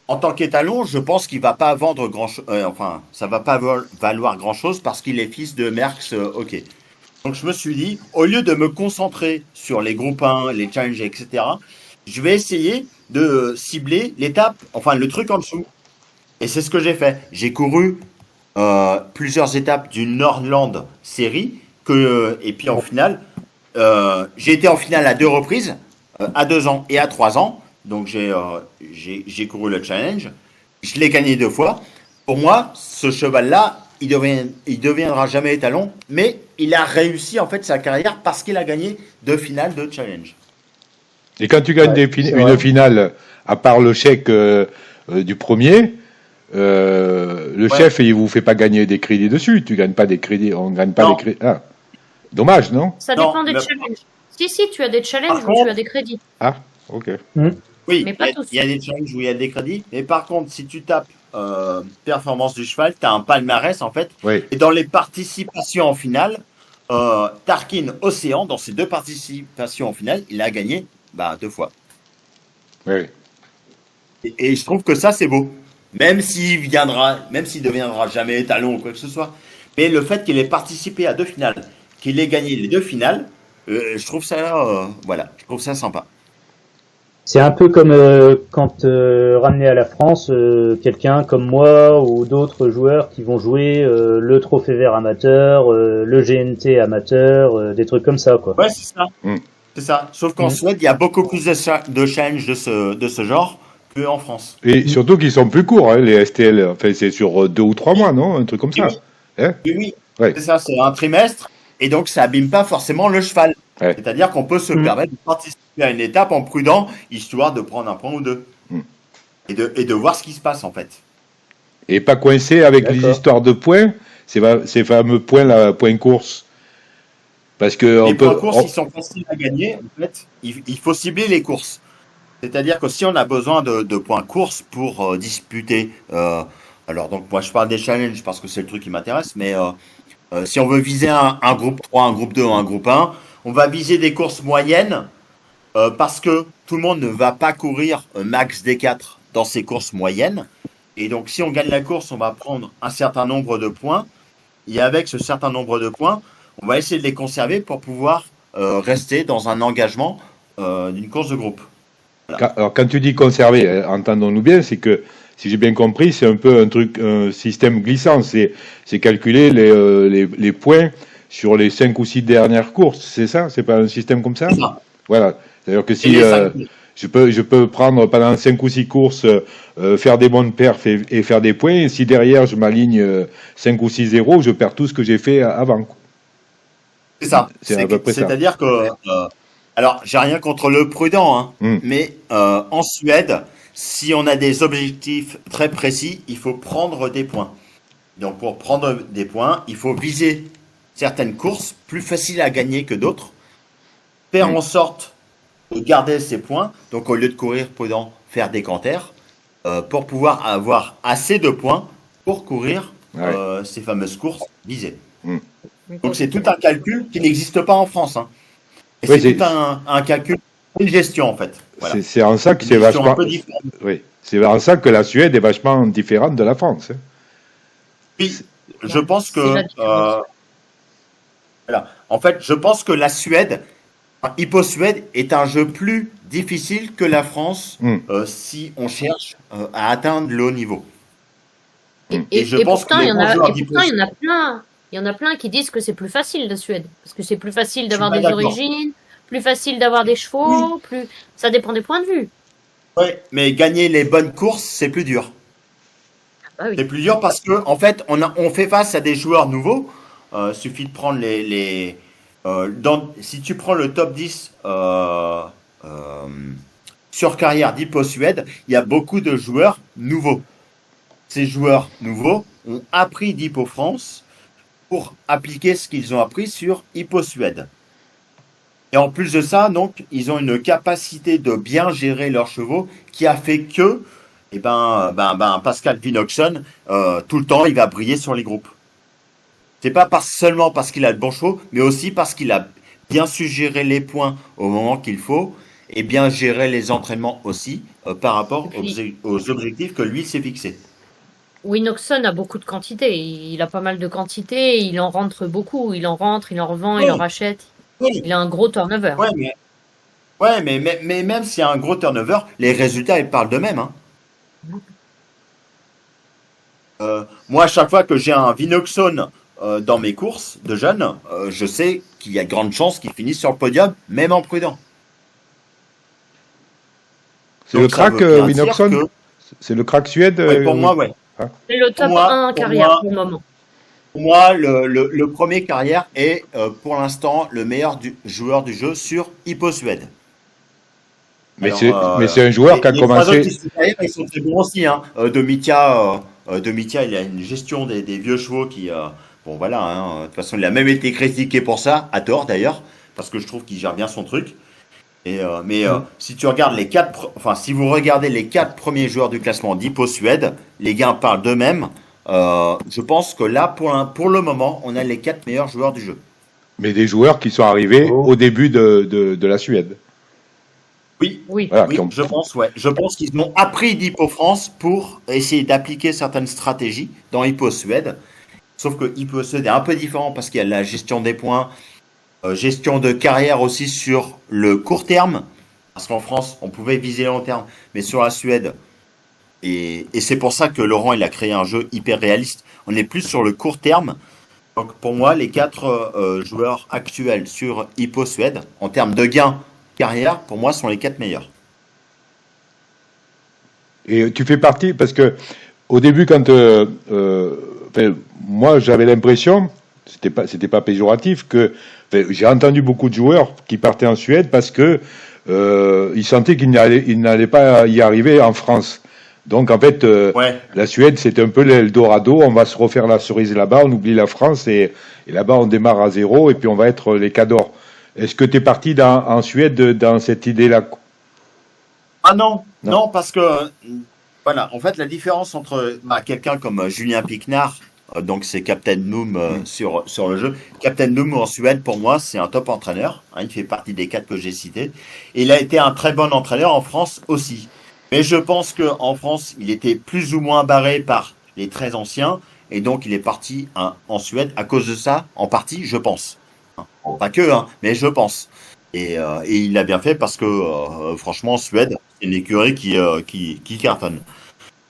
en tant qu'étalon, je pense qu'il va pas vendre enfin, ça va pas valoir grand chose parce qu'il est fils de Merckx, ok. Donc je me suis dit, au lieu de me concentrer sur les groupes 1, les challenges, etc., je vais essayer de cibler l'étape, enfin le truc en dessous. Et c'est ce que j'ai fait. J'ai couru plusieurs étapes du Nordland série, et puis en finale, j'ai été en finale à 2 reprises, à 2 ans et à 3 ans. Donc j'ai couru le challenge, je l'ai gagné 2 fois. Pour moi, ce cheval-là, il deviendra jamais étalon, mais il a réussi en fait sa carrière parce qu'il a gagné 2 finales de challenge. Et quand tu gagnes une finale, à part le chèque du premier, le chef, il vous fait pas gagner des crédits dessus. Tu gagnes pas des crédits, on gagne pas Non. des crédits. Ah. Dommage, non? Ça dépend des challenges. Si, tu as des challenges Par où tu contre- as des crédits. Ah, ok. Oui, mais pas tous. il y a des challenges où il y a des crédits. Mais par contre, si tu tapes performance du cheval, tu as un palmarès en fait. Oui, Et dans les participations en finale, Tarkin Océan, dans ses 2 participations en finale, il a gagné 2 fois. oui. Et je trouve que ça, c'est beau. Même s'il deviendra jamais étalon ou quoi que ce soit. Mais le fait qu'il ait participé à 2 finales, qu'il ait gagné les 2 finales, je trouve ça, je trouve ça sympa. C'est un peu comme quand ramener à la France quelqu'un comme moi ou d'autres joueurs qui vont jouer le trophée vert amateur, le GNT amateur, des trucs comme ça, quoi. Ouais, c'est ça. Mm. C'est ça. Sauf qu'en Suède, il y a beaucoup plus de challenges de ce genre qu'en France. Et surtout qu'ils sont plus courts, hein, les STL. Enfin, c'est sur 2 ou 3 mois, non? Un truc comme ça. Oui. Hein? Oui, Ouais. c'est ça, c'est un trimestre. Et donc, ça abîme pas forcément le cheval. Ouais. C'est-à-dire qu'on peut se permettre de participer à une étape en prudent, histoire de prendre un point ou 2. Mm. Et de voir ce qui se passe, en fait. Et pas coincé avec les D'accord. histoires de points, ces fameux points, là, points course. Parce que Les on peut. points courses, ils sont faciles à gagner. En fait, il faut cibler les courses. C'est-à-dire que si on a besoin de points courses pour disputer, alors donc moi je parle des challenges parce que c'est le truc qui m'intéresse, mais si on veut viser un groupe 3, un groupe 2 ou un groupe 1, on va viser des courses moyennes parce que tout le monde ne va pas courir max D4 dans ces courses moyennes. Et donc si on gagne la course, on va prendre un certain nombre de points. Et avec ce certain nombre de points, on va essayer de les conserver pour pouvoir rester dans un engagement d'une course de groupe. Alors, quand tu dis conserver, entendons-nous bien, c'est que, si j'ai bien compris, c'est un peu un système glissant. C'est calculer les points sur les 5 ou 6 dernières courses. C'est ça? C'est pas un système comme ça? C'est ça. Voilà. C'est-à-dire que Et si les 5 je peux prendre pendant 5 ou 6 courses, faire des bonnes perfs et faire des points, et si derrière je m'aligne 5 ou 6-0, je perds tout ce que j'ai fait avant. C'est ça. C'est à peu près ça. C'est-à-dire que, alors, j'ai rien contre le prudent, hein, mais en Suède, si on a des objectifs très précis, il faut prendre des points. Donc, pour prendre des points, il faut viser certaines courses plus faciles à gagner que d'autres, faire en sorte de garder ces points. Donc, au lieu de courir prudent, faire des canters, pour pouvoir avoir assez de points pour courir ces fameuses courses visées. Donc c'est tout un calcul qui n'existe pas en France. Hein. Et Oui, c'est tout un calcul, une gestion en fait. Voilà. C'est en ça que Une c'est gestion vachement. un peu différente. Oui, c'est en ça que la Suède est vachement différente de la France. Hein. Puis, je pense C'est la que différence. voilà. En fait, je pense que la Suède, Hippo Suède est un jeu plus difficile que la France si on cherche à atteindre le haut niveau. Et je pense pourtant, que il les y en bons a, joueurs et d'Hippo pourtant, il y en a plein. Il y en a plein qui disent que c'est plus facile la Suède. Parce que c'est plus facile d'avoir pas des d'accord. origines, plus facile d'avoir des chevaux, plus. Ça dépend des points de vue. Oui, mais gagner les bonnes courses, c'est plus dur. Ah oui. C'est plus dur parce que en fait, on fait face à des joueurs nouveaux. Suffit de prendre si tu prends le top 10 sur carrière d'Hippo Suède, il y a beaucoup de joueurs nouveaux. Ces joueurs nouveaux ont appris d'Hippo France pour appliquer ce qu'ils ont appris sur Hippo Suède. Et en plus de ça, donc, ils ont une capacité de bien gérer leurs chevaux qui a fait que Pascal Vinoxon, tout le temps, il va briller sur les groupes. C'est pas seulement parce qu'il a de bons chevaux, mais aussi parce qu'il a bien su gérer les points au moment qu'il faut et bien gérer les entraînements aussi par rapport aux objectifs que lui s'est fixés. Winoxon a beaucoup de quantité. Il a pas mal de quantité. Il en rentre beaucoup. Il en rentre, il en revend, il en rachète. Oui. Il a un gros turnover. Mais même s'il y a un gros turnover, les résultats ils parlent d'eux-mêmes. Hein. Moi, à chaque fois que j'ai un Vinoxon dans mes courses de jeunes, je sais qu'il y a de grandes chances qu'il finisse sur le podium, même en prudent. C'est le crack Winoxon que... C'est le crack Suède pour moi, ouais. C'est le top 1 carrière pour le moment. Pour moi, le premier carrière est pour l'instant le meilleur joueur du jeu sur Hippo Suède. Mais c'est un joueur qui a commencé. Ils sont très bons aussi. Hein. Domitia, il a une gestion des vieux chevaux qui. Bon, voilà. Hein, de toute façon, il a même été critiqué pour ça, à tort d'ailleurs, parce que je trouve qu'il gère bien son truc. Si tu regardes si vous regardez les 4 premiers joueurs du classement d'Hippo Suède, les gains parlent d'eux-mêmes. Je pense que là, pour le moment, on a les 4 meilleurs joueurs du jeu. Mais des joueurs qui sont arrivés au début de la Suède. Oui, voilà, oui, je pense, ouais. Je pense qu'ils ont appris d'Hippo France pour essayer d'appliquer certaines stratégies dans Hippo Suède. Sauf que Hippo Suède est un peu différent parce qu'il y a la gestion des points, gestion de carrière aussi sur le court terme. Parce qu'en France, on pouvait viser le long terme, mais sur la Suède, et c'est pour ça que Laurent il a créé un jeu hyper réaliste. On est plus sur le court terme. Donc pour moi, les 4 joueurs actuels sur Hippo Suède, en termes de gains carrière, pour moi, sont les 4 meilleurs. Et tu fais partie, parce que au début, quand moi j'avais l'impression, c'était pas péjoratif, que j'ai entendu beaucoup de joueurs qui partaient en Suède parce que ils sentaient qu'ils n'allaient pas y arriver en France. Donc en fait, la Suède, c'est un peu l'Eldorado. On va se refaire la cerise là-bas, on oublie la France et là-bas on démarre à zéro et puis on va être les cadors. Est-ce que tu es parti en Suède dans cette idée-là? Ah non, parce que voilà, en fait la différence entre quelqu'un comme Julien Piquenard, donc c'est Captain Noom sur le jeu. Captain Noom en Suède, pour moi, c'est un top entraîneur. Il fait partie des 4 que j'ai cités. Et il a été un très bon entraîneur en France aussi. Mais je pense qu'en France, il était plus ou moins barré par les très anciens. Et donc, il est parti en Suède à cause de ça, en partie, je pense. Pas que, mais je pense. Et il a bien fait parce que, franchement, Suède, c'est une écurie qui cartonne.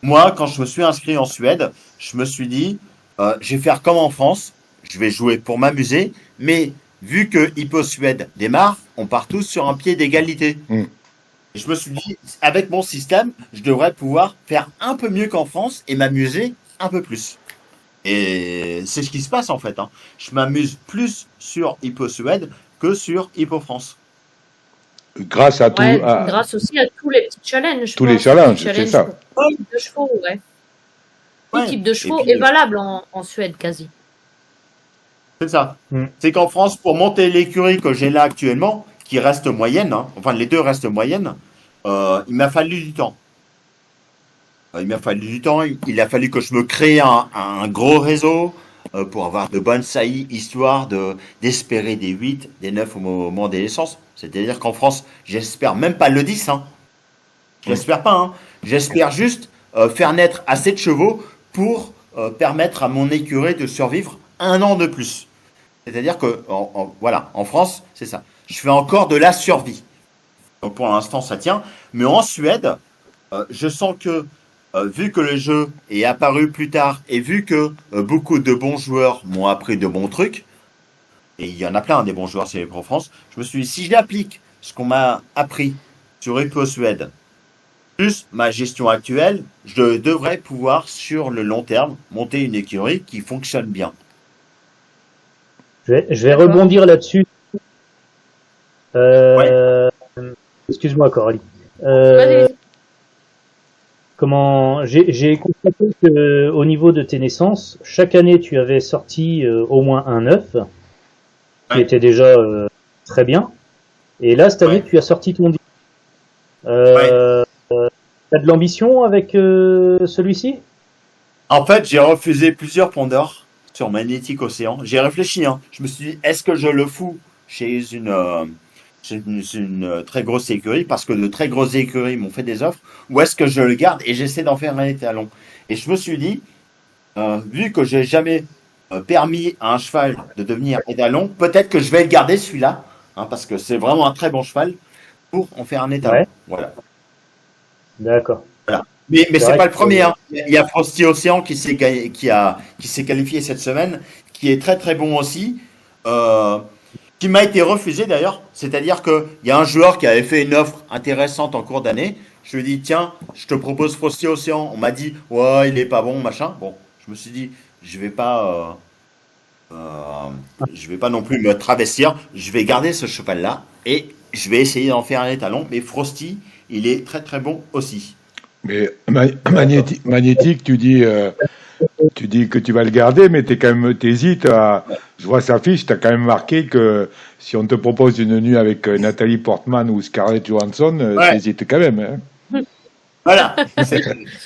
Moi, quand je me suis inscrit en Suède, je me suis dit, je vais faire comme en France, je vais jouer pour m'amuser, mais vu que Hippo Suède démarre, on part tous sur un pied d'égalité. Et je me suis dit, avec mon système, je devrais pouvoir faire un peu mieux qu'en France et m'amuser un peu plus. Et c'est ce qui se passe en fait. Je m'amuse plus sur Hippo Suède que sur Hippo France. Grâce à tout. Grâce aussi à tous les petits challenges. Tous les challenges, c'est ça. Tout type de chevaux, Tout type de chevaux est valable en Suède quasi. C'est ça. C'est qu'en France, pour monter l'écurie que j'ai là actuellement, qui reste moyenne, enfin les 2 restent moyennes, il m'a fallu du temps. Il a fallu que je me crée un gros réseau pour avoir de bonnes saillies, histoire d'espérer des 8, des 9 au moment des naissances. C'est-à-dire qu'en France, j'espère même pas le 10. Je l'espère pas. J'espère juste faire naître assez de chevaux pour permettre à mon écurie de survivre 1 an de plus. C'est-à-dire que, voilà, en France, c'est ça. Je fais encore de la survie. Donc pour l'instant, ça tient. Mais en Suède, je sens que, vu que le jeu est apparu plus tard et vu que beaucoup de bons joueurs m'ont appris de bons trucs, et il y en a plein des bons joueurs sur Hippo France, je me suis dit, si j'applique ce qu'on m'a appris sur Hippo Suède, plus ma gestion actuelle, je devrais pouvoir, sur le long terme, monter une écurie qui fonctionne bien. Je vais rebondir là-dessus. Excuse-moi, Coralie. J'ai constaté que au niveau de tes naissances, chaque année tu avais sorti au moins un œuf, qui était déjà très bien. Et là, cette année, tu as sorti ton 10. T'as de l'ambition avec celui-ci? En fait, j'ai refusé plusieurs pondeurs sur Magnétique Océan. J'ai réfléchi. Je me suis dit, est-ce que je le fous chez une très grosse écurie, parce que de très grosses écuries m'ont fait des offres, ou est-ce que je le garde et j'essaie d'en faire un étalon? Et je me suis dit, vu que j'ai jamais permis à un cheval de devenir étalon, peut-être que je vais le garder celui-là, parce que c'est vraiment un très bon cheval pour en faire un étalon. Ouais. Voilà. D'accord. Voilà. Mais c'est pas le premier. Il y a Frosty Océan qui s'est qualifié cette semaine, qui est très très bon aussi. Qui m'a été refusé d'ailleurs, c'est-à-dire qu'il y a un joueur qui avait fait une offre intéressante en cours d'année. Je lui ai dit, tiens, je te propose Frosty Océan. On m'a dit, ouais, il est pas bon, machin. Bon, je me suis dit, je vais pas non plus me travestir. Je vais garder ce cheval-là et je vais essayer d'en faire un étalon. Mais Frosty, il est très très bon aussi. Mais magnétique, tu dis, Tu dis que tu vas le garder, mais t'hésites à. Je vois sa fiche, t'as quand même marqué que si on te propose une nuit avec Nathalie Portman ou Scarlett Johansson, Ouais. t'hésites quand même. Hein. Voilà.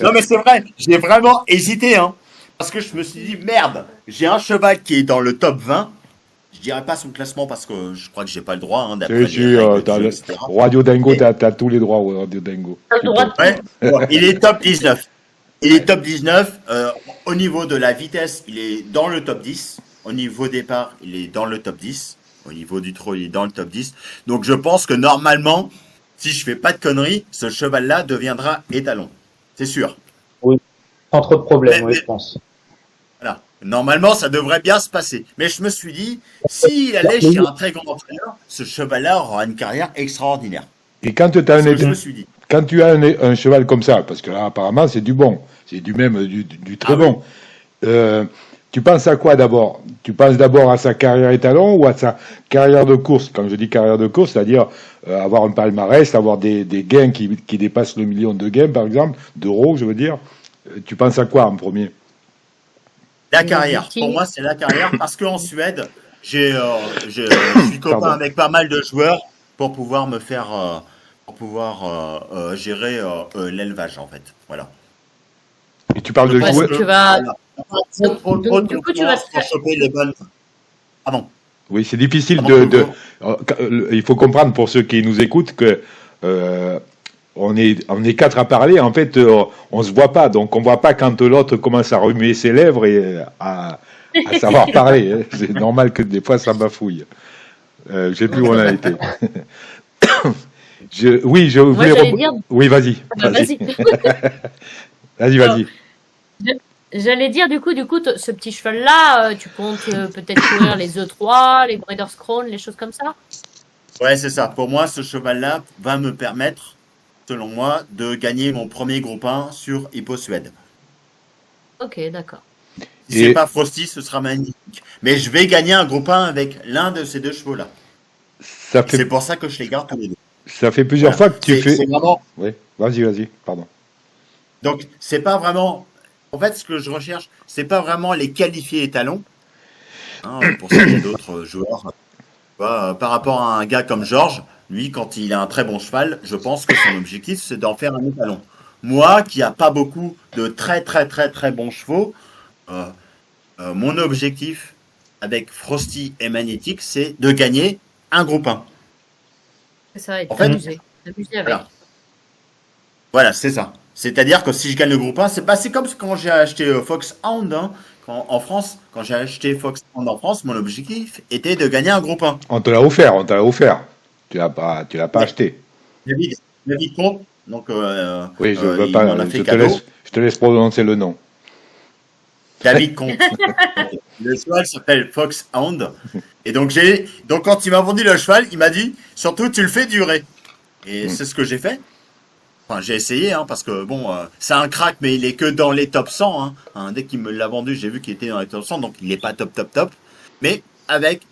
Non, mais c'est vrai, j'ai vraiment hésité, hein. Parce que je me suis dit, merde, j'ai un cheval qui est dans le top 20. Je dirais pas son classement parce que je crois que j'ai pas le droit, hein, d'après Si, les règles t'as du jeu, le etc. Radio Dingo, t'as tous les droits au Radio Dingo. T'as le droit de Ouais, bon, il est top 19. Il est top 19. Au niveau de la vitesse, il est dans le top 10. Au niveau départ, il est dans le top 10. Au niveau du trot, il est dans le top 10. Donc je pense que normalement, si je fais pas de conneries, ce cheval-là deviendra étalon. C'est sûr. Sans trop de problèmes, Mais- oui, je pense. Voilà. Normalement, ça devrait bien se passer. Mais je me suis dit, s'il allait chez un très grand entraîneur, ce cheval-là aura une carrière extraordinaire. Et quand C'est ce que je me suis dit. quand tu as un cheval comme ça, parce que là apparemment c'est du bon, c'est du très Ah bon, tu penses à quoi d'abord? Tu penses d'abord à sa carrière étalon ou à sa carrière de course? Quand je dis carrière de course, c'est-à-dire avoir un palmarès, avoir des gains qui dépassent le million de gains par exemple, d'euros je veux dire. Tu penses à quoi en premier? La carrière. Objectif. Pour moi, c'est la carrière parce qu'en Suède, je suis copain Pardon. avec pas mal de joueurs pour pouvoir me faire, gérer l'élevage en fait. Voilà. Et tu parles de Parce joueurs. que tu vas. Voilà. Du coup, tu vas te pour choper les bonnes. Pardon. Oui, c'est difficile Pardon, il faut comprendre pour ceux qui nous écoutent que on est quatre à parler. En fait, on se voit pas, donc on voit pas quand l'autre commence à remuer ses lèvres et à savoir parler. Hein. C'est normal que des fois ça bafouille. Je sais plus où on a été. Oui, je voulais. j'allais dire- Oui, vas-y. Bah, vas-y. Vas-y. J'allais dire, du coup, ce petit cheval-là, tu comptes peut-être courir les E3, les Breeders' Crown, les choses comme ça? Ouais, c'est ça. Pour moi, ce cheval-là va me permettre, selon moi, de gagner mon premier groupe 1 sur Hippo Suède. Ok, d'accord. Si Et- c'est pas Frosty, ce sera magnifique. Mais je vais gagner un groupe 1 avec l'un de ces deux chevaux-là. Ça C'est fait, pour ça que je les garde tous les deux. ça fait plusieurs Voilà. fois que tu C'est- fais. c'est vraiment... Oui, vas-y, pardon. Donc, c'est pas vraiment. En fait, ce que je recherche, c'est pas vraiment les qualifiés étalons. Hein, pour ça, il y a d'autres joueurs. Tu vois, par rapport à un gars comme Georges, lui, quand il a un très bon cheval, je pense que son objectif, c'est d'en faire un étalon. Moi, qui a pas beaucoup de très bons chevaux, mon objectif avec Frosty et Magnétique, c'est de gagner un groupe 1. C'est ça, et En fait- t'amuser. T'amuser avec. Voilà, c'est ça. C'est-à-dire que si je gagne le groupe 1, c'est comme quand j'ai acheté Foxhound hein, en France. Quand j'ai acheté Foxhound en France, mon objectif était de gagner un groupe 1. On te l'a offert. Tu l'as pas Ouais. acheté. David Comte, donc Oui, je veux il pas. m'en a fait cadeau. Je te laisse prononcer le nom. David Comte. Le cheval s'appelle Foxhound. Et donc quand il m'a vendu le cheval, il m'a dit surtout tu le fais durer. Et c'est ce que j'ai fait. Enfin, j'ai essayé, hein, parce que bon, c'est un crack, mais il est que dans les top 100. Hein. Dès qu'il me l'a vendu, j'ai vu qu'il était dans les top 100, donc il n'est pas top. Mais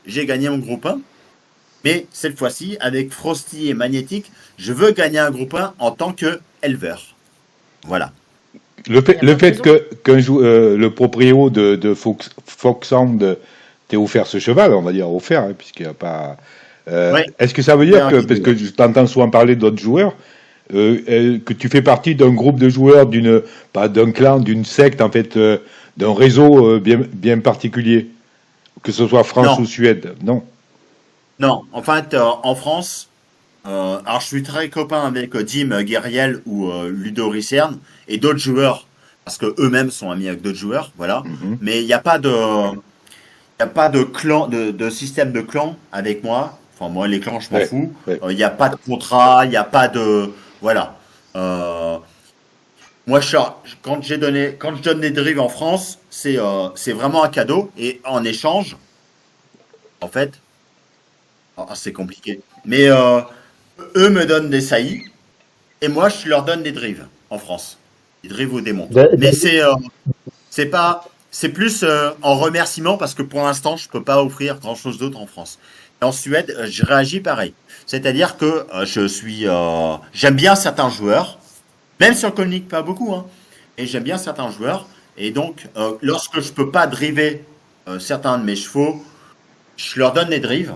j'ai gagné mon groupe 1. Mais cette fois-ci, avec Frosty et Magnétique, je veux gagner un groupe 1 en tant que éleveur. Voilà. Le fait, Il y a le fait pas le proprio de Foxhound t'ait offert ce cheval, on va dire offert, hein, puisqu'il n'y a pas. Ouais. Est-ce que ça veut dire Ouais, que, ouais. parce que je t'entends souvent parler d'autres joueurs, que tu fais partie d'un groupe de joueurs, pas d'un clan, d'une secte, en fait, d'un réseau bien particulier, que ce soit France Non. ou Suède, non? Non, en fait, en France, alors je suis très copain avec Dim Guerriel ou Ludo Ricerne et d'autres joueurs, parce que eux-mêmes sont amis avec d'autres joueurs, voilà. Mhm. Mais il n'y a pas de clan, de système de clan avec moi. Enfin, moi, les clans, je m'en Ouais, fous. ouais. Il n'y a pas de contrat, il n'y a pas de, voilà. Moi, quand je donne des drives en France, c'est vraiment un cadeau et en échange, en fait, c'est compliqué. Mais eux me donnent des saillies et moi, je leur donne des drives en France. Des drives au démon. Mais c'est plus en remerciement parce que pour l'instant, je peux pas offrir grand chose d'autre en France. Et en Suède, je réagis pareil. C'est-à-dire que j'aime bien certains joueurs, même si on communique pas beaucoup, hein, et j'aime bien certains joueurs, Et donc, lorsque je peux pas driver certains de mes chevaux, je leur donne les drives.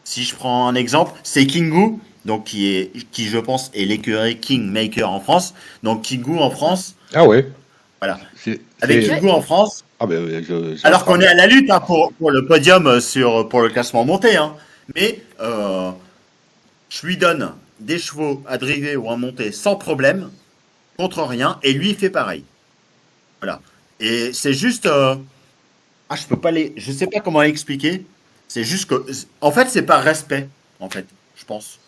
Si je prends un exemple, c'est Kingu, donc qui je pense est l'écurie Kingmaker en France. Donc Kingu en France, Ah ouais. voilà. Avec Kingu en France, Ah ben, alors qu'on est à la lutte hein, pour le podium pour le classement monté, hein. Mais je lui donne des chevaux à driver ou à monter sans problème, contre rien, et lui il fait pareil. Voilà. Et c'est juste, je peux pas je sais pas comment l'expliquer. C'est juste que, en fait, c'est par respect, en fait, je pense.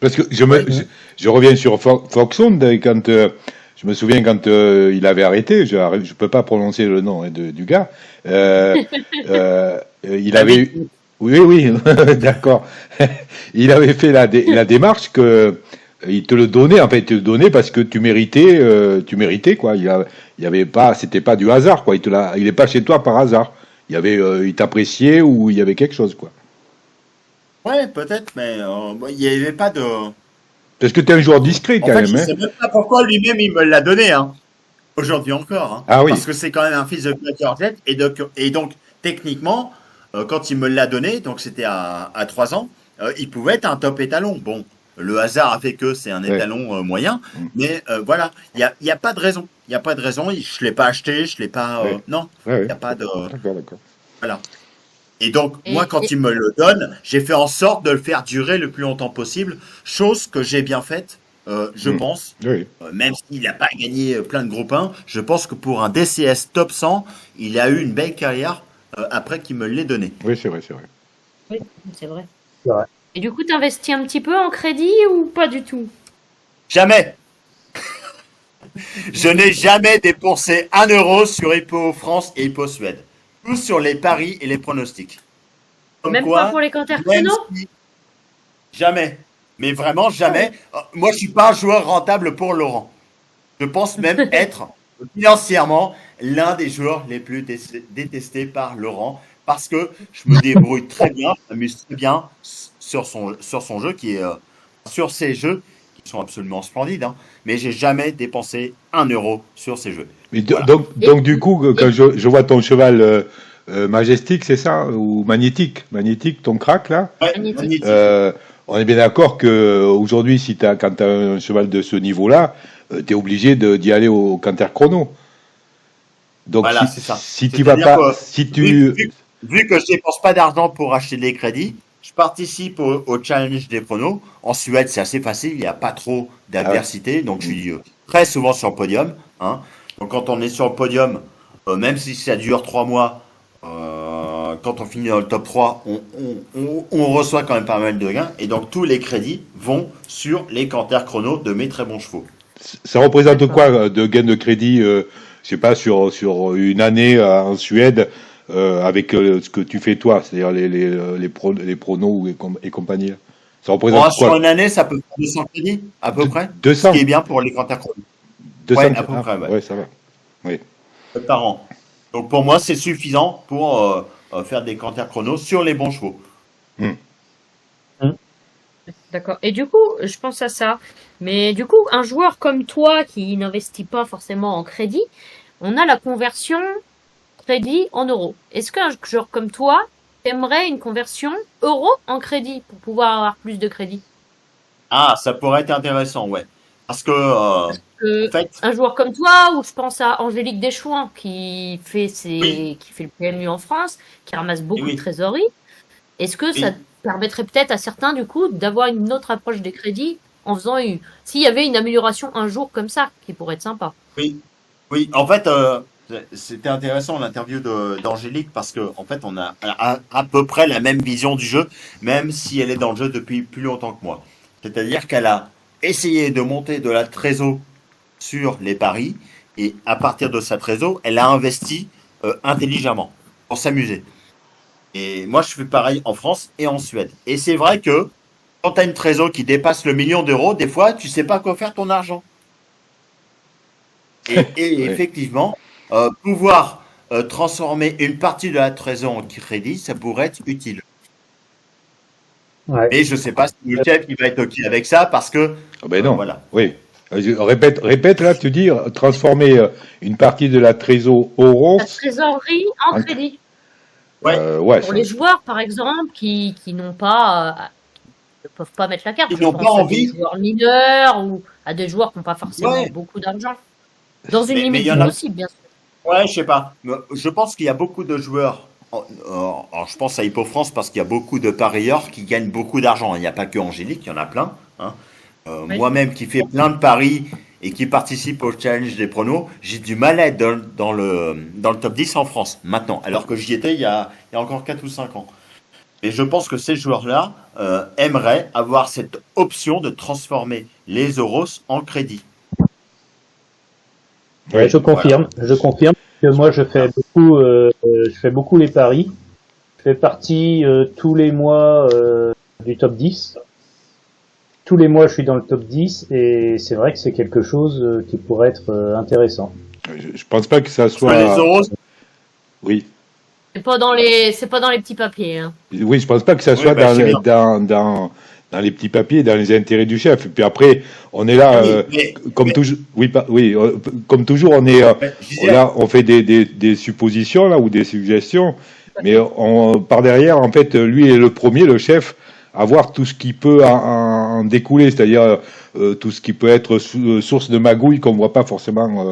Parce que je reviens sur Foxhound quand je me souviens quand il avait arrêté, je peux pas prononcer le nom du gars. Il avait oui, d'accord. Il avait fait la démarche que il te le donnait, en fait, il te le donnait parce que tu méritais quoi. Il y avait pas, c'était pas du hasard quoi. Il est pas chez toi par hasard. Il t'appréciait ou il y avait quelque chose quoi. Ouais, peut-être, mais il n'y avait pas de. Parce que tu es un joueur discret quand en fait, même. Je ne sais même pas pourquoi lui-même il me l'a donné, hein. Aujourd'hui encore. Hein. Ah oui. Parce que c'est quand même un fils de Jet. Et donc, techniquement, quand il me l'a donné, donc c'était à 3 ans, il pouvait être un top étalon. Bon, le hasard a fait que c'est un étalon moyen, mais voilà, il n'y a pas de raison. Il n'y a pas de raison. Je ne l'ai pas acheté, je ne l'ai pas. Non, il n'y a pas de. D'accord. Voilà. Et donc, moi, quand il me le donne, j'ai fait en sorte de le faire durer le plus longtemps possible, chose que j'ai bien faite, je pense. Oui. Même s'il n'a pas gagné plein de groupes 1, je pense que pour un DCS top 100, il a eu une belle carrière après qu'il me l'ait donné. Oui, c'est vrai. Oui, c'est vrai. Ouais. Et du coup, tu investis un petit peu en crédit ou pas du tout? Jamais. Je n'ai jamais dépensé 1 euro sur Hippo France et Hippo Suède. Tout sur les paris et les pronostics. Comme même quoi, pas pour les Canter Chrono? Jamais. Mais vraiment jamais. Moi, je suis pas un joueur rentable pour Laurent. Je pense même être financièrement l'un des joueurs les plus détestés par Laurent parce que je me débrouille très bien, je m'amuse très bien sur son jeu sur ses jeux qui sont absolument splendides. Hein, mais j'ai jamais dépensé 1 euro sur ces jeux. Mais Voilà. donc du coup, quand je vois ton cheval majestique, c'est ça, ou magnétique, ton crack là. Ouais, Magnétique. On est bien d'accord que aujourd'hui, quand tu as un cheval de ce niveau-là, tu es obligé d'y aller au Canter Chrono. Donc voilà, c'est ça. Si tu vas pas, vu que je dépense pas d'argent pour acheter des crédits, je participe au challenge des chronos. En Suède, c'est assez facile, il n'y a pas trop d'adversité, donc je suis très souvent sur le podium. Hein. Donc quand on est sur le podium, même si ça dure 3 mois, quand on finit dans le top 3, on reçoit quand même pas mal de gains. Et donc tous les crédits vont sur les Canter Chrono de mes très bons chevaux. Ça représente quoi de gains de crédit, je sais pas, sur une année en Suède, avec ce que tu fais toi, c'est-à-dire les pronos et compagnie. Ça représente quoi? Sur une année, ça peut faire 200 crédits, à peu près. 200. Ce qui est bien pour les Canter Chrono. 200, ouais, à peu près, ouais. Ouais, ça va. Oui. Par an. Donc pour moi, c'est suffisant pour faire des Canter Chrono sur les bons chevaux. D'accord. Et du coup, je pense à ça. Mais du coup, un joueur comme toi qui n'investit pas forcément en crédit, on a la conversion crédit en euros. Est-ce qu'un joueur comme toi aimerait une conversion euro en crédit pour pouvoir avoir plus de crédit? Ah, ça pourrait être intéressant, ouais. Parce que, en fait, un joueur comme toi, ou je pense à Angélique Deschouans qui fait qui fait le PMU en France, qui ramasse beaucoup de trésorerie. Est-ce que ça permettrait peut-être à certains, du coup, d'avoir une autre approche des crédits en faisant s'il y avait une amélioration un jour comme ça, qui pourrait être sympa? Oui, en fait, c'était intéressant l'interview d'Angélique parce que, en fait, on a à peu près la même vision du jeu, même si elle est dans le jeu depuis plus longtemps que moi. C'est-à-dire qu'elle a essayé de monter de la trésor sur les paris et à partir de sa trésor, elle a investi intelligemment pour s'amuser. Et moi, je fais pareil en France et en Suède. Et c'est vrai que quand tu as une trésor qui dépasse le 1 million d'euros, des fois, tu sais pas quoi faire ton argent. Et effectivement, pouvoir transformer une partie de la trésor en crédit, ça pourrait être utile. Ouais. Mais je sais pas si le chef il va être OK avec ça parce que non. voilà. Oui. Répète là, tu dis transformer une partie de la La trésorerie en crédit. Ouais, Pour les joueurs, par exemple, qui n'ont pas, ne peuvent pas mettre la carte. Ils n'ont pas envie. À des joueurs mineurs ou à des joueurs qui n'ont pas forcément beaucoup d'argent. Dans une limite possible, bien sûr. Ouais, je sais pas. Je pense qu'il y a beaucoup de joueurs. Alors, je pense à Hippo France parce qu'il y a beaucoup de parieurs qui gagnent beaucoup d'argent. Il n'y a pas que Angélique, il y en a plein. Hein. Moi-même qui fais plein de paris et qui participe au challenge des pronos, j'ai du mal à être dans le top 10 en France maintenant, alors que j'y étais il y a encore 4 ou 5 ans. Et je pense que ces joueurs-là aimeraient avoir cette option de transformer les euros en crédit. Ouais, je confirme que moi je fais beaucoup les paris. Je fais partie tous les mois du top 10. Tous les mois je suis dans le top 10 et c'est vrai que c'est quelque chose qui pourrait être intéressant. Je pense pas que ça soit... Les euros, oui. C'est pas dans les petits papiers. Hein. Oui, je pense pas que ça soit dans les petits papiers, dans les intérêts du chef. Et puis après, on est là, comme toujours. Comme toujours, on est là, on fait des suppositions là ou des suggestions, mais par derrière, en fait, lui est le premier, le chef, à voir tout ce qui peut en découler, c'est-à-dire tout ce qui peut être source de magouille qu'on voit pas forcément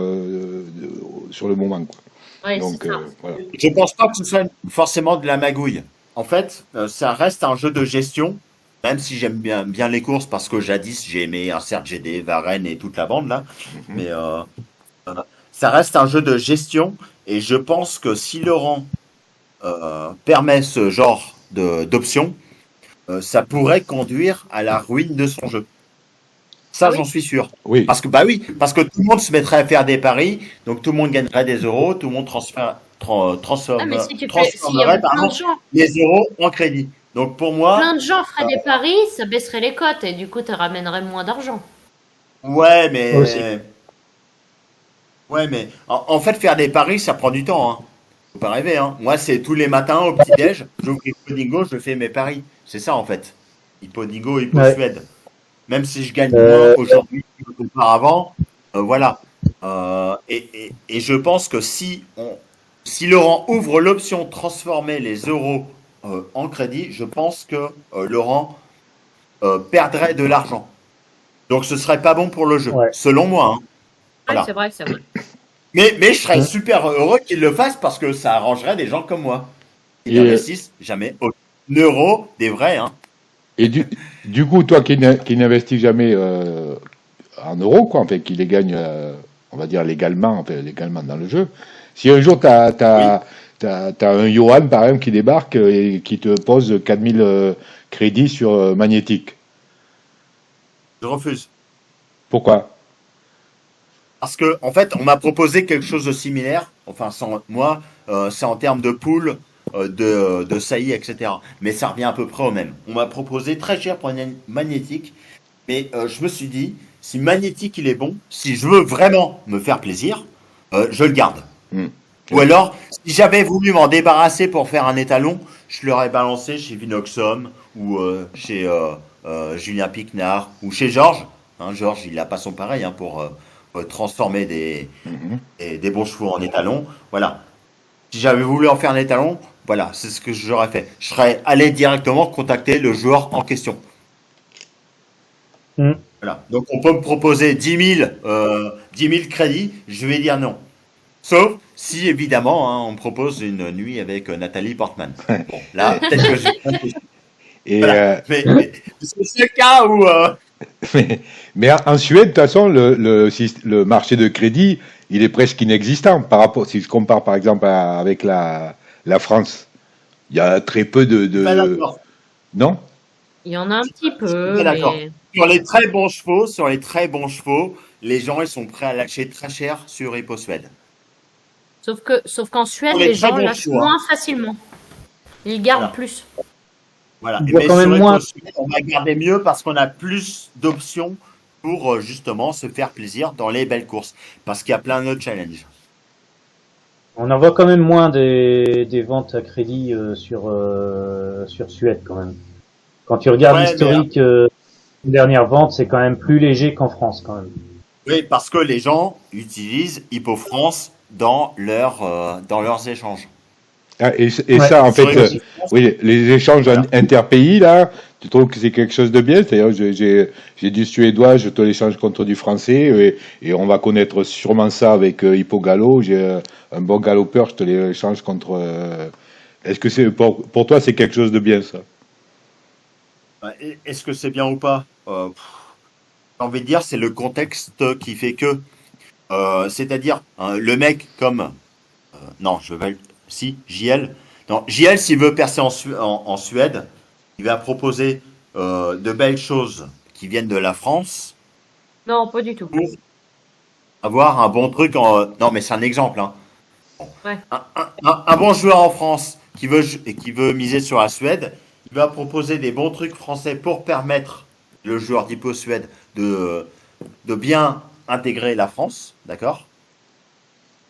sur le moment, quoi. Ouais, donc, voilà. Je pense pas que ce soit forcément de la magouille. En fait, ça reste un jeu de gestion. Même si j'aime bien les courses, parce que jadis j'ai aimé Insert GD, Varenne et toute la bande là, mais ça reste un jeu de gestion et je pense que si Laurent permet ce genre d'option, ça pourrait conduire à la ruine de son jeu. Ça, j'en suis sûr. Oui. Parce que tout le monde se mettrait à faire des paris, donc tout le monde gagnerait des euros, tout le monde transformerait par exemple les euros en crédit. Donc pour moi, plein de gens feraient des paris, ça baisserait les cotes et du coup, tu ramènerais moins d'argent. Ouais, mais en fait, faire des paris, ça prend du temps. Hein. Faut pas rêver. Hein. Moi, c'est tous les matins au petit déj, j'ouvre Hippodingo, je fais mes paris. C'est ça en fait. Hippodingo, Suède. Même si je gagne moins aujourd'hui qu'auparavant, voilà. Et je pense que si Laurent ouvre l'option transformer les euros en crédit, je pense que Laurent perdrait de l'argent. Donc ce serait pas bon pour le jeu, selon moi. Hein. Voilà. Ouais, c'est vrai, c'est vrai. Mais je serais super heureux qu'il le fasse parce que ça arrangerait des gens comme moi. Ils n'investissent jamais au euro des vrais. Hein. Et du coup, toi qui n'investis jamais en euros, quoi, en fait, qui les gagne, on va dire légalement dans le jeu, si un jour t'as un Johan, par exemple, qui débarque et qui te pose 4000 crédits sur Magnétique. Je refuse. Pourquoi? Parce que, en fait, on m'a proposé quelque chose de similaire. Enfin, moi, c'est en termes de pool, de saillie, etc. Mais ça revient à peu près au même. On m'a proposé très cher pour Magnétique. Mais je me suis dit, si Magnétique, il est bon, si je veux vraiment me faire plaisir, je le garde. Ou alors, si j'avais voulu m'en débarrasser pour faire un étalon, je l'aurais balancé chez Vinoxum ou chez Julien Piquenard ou chez Georges. Hein, Georges, il n'a pas son pareil pour transformer des bons chevaux en étalons. Voilà. Si j'avais voulu en faire un étalon, voilà, c'est ce que j'aurais fait. Je serais allé directement contacter le joueur en question. Voilà. Donc, on peut me proposer 10 000 crédits, je vais dire non. Sauf si, évidemment, on me propose une nuit avec Nathalie Portman. Bon, là, peut-être que j'ai... Voilà. Mais c'est le cas où... Mais en Suède, de toute façon, le marché de crédit, il est presque inexistant par rapport, si je compare par exemple avec la France. Il y a très peu de... Non? Il y en a un petit peu. D'accord. Sur les très bons chevaux, les gens ils sont prêts à lâcher très cher sur Hippo Suède. Sauf qu'en Suède, les gens lâchent moins facilement. Ils gardent plus. Voilà. Mais sur Hippo Suède, on va garder mieux parce qu'on a plus d'options pour justement se faire plaisir dans les belles courses. Parce qu'il y a plein d'autres challenges. On en voit quand même moins des ventes à crédit sur Suède quand même. Quand tu regardes l'historique, une dernière vente, c'est quand même plus léger qu'en France quand même. Oui, parce que les gens utilisent Hippo France dans leurs échanges. Ah, et Ouais. ça, en C'est vrai fait, que Hippo France, oui, les échanges voilà. interpays, là, tu trouves que c'est quelque chose de bien? C'est-à-dire, j'ai du suédois, je te l'échange contre du français, et on va connaître sûrement ça avec Hippo Gallo. J'ai un bon galopeur, je te l'échange contre. Est-ce que c'est pour toi, c'est quelque chose de bien, ça? Est-ce que c'est bien ou pas? J'ai envie de dire, c'est le contexte qui fait que. C'est-à-dire, hein, le mec comme. Non, je vais. Si, JL. Non, JL, s'il veut percer en Suède, il va proposer de belles choses qui viennent de la France Non, pas du tout. pour avoir un bon truc en. Non, mais c'est un exemple, hein. Ouais. Un bon joueur en France qui veut miser sur la Suède, il va proposer des bons trucs français pour permettre le joueur d'Hippo Suède de bien intégrer la France, d'accord?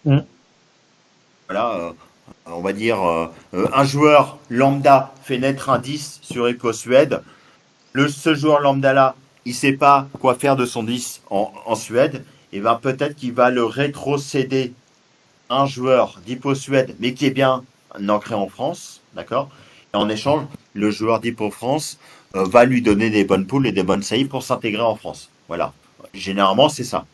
Mm. Voilà, on va dire un joueur lambda fait naître un 10 sur Hippo Suède. Ce joueur lambda là, il sait pas quoi faire de son 10 en Suède, et ben peut-être qu'il va le rétrocéder un joueur d'Hippo Suède, mais qui est bien ancré en France, d'accord? Et en échange, le joueur d'Hippo France va lui donner des bonnes poules et des bonnes saillies pour s'intégrer en France. Voilà. Généralement, c'est ça.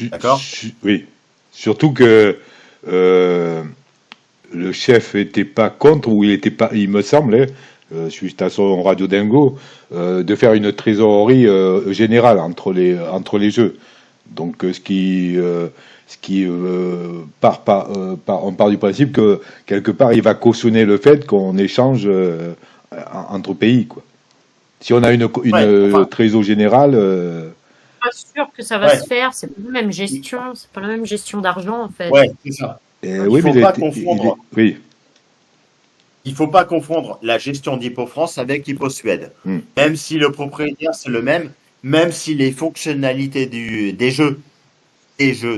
D'accord? Oui. Surtout que euh, le chef était pas contre, ou il était pas, il me semble, suite à son Radio Dingo, de faire une trésorerie générale entre les jeux. Donc on part du principe que quelque part il va cautionner le fait qu'on échange entre pays, quoi. Si on a une Ouais, enfin, trésor générale, Pas sûr que ça va ouais, se faire. C'est pas la même gestion. C'est pas la même gestion d'argent en fait. ouais, c'est ça. Il oui, mais faut pas confondre, oui. il faut pas confondre la gestion d'Hippo France avec Hippo Suède. Hmm. Même si le propriétaire c'est le même, même si les fonctionnalités des jeux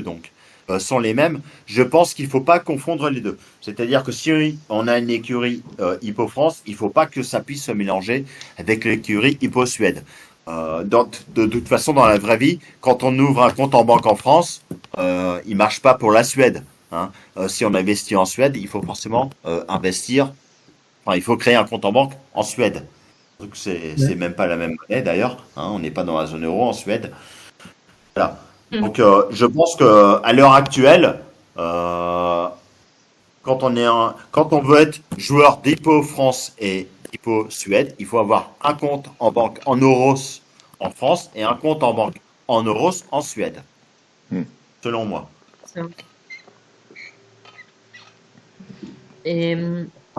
donc sont les mêmes, je pense qu'il faut pas confondre les deux. C'est-à-dire que si on a une écurie Hippo France, il faut pas que ça puisse se mélanger avec l'écurie Hippo Suède. De toute façon, dans la vraie vie, quand on ouvre un compte en banque en France, il marche pas pour la Suède, hein. Si on investit en Suède, il faut forcément investir. Enfin, il faut créer un compte en banque en Suède. Donc c'est même pas la même monnaie d'ailleurs, hein. On n'est pas dans la zone euro en Suède. Voilà. Donc je pense que à l'heure actuelle, quand on veut être joueur d'Hippo France et d'Hippo Suède, il faut avoir un compte en banque en euros en France et un compte en banque en euros en Suède, selon moi. Et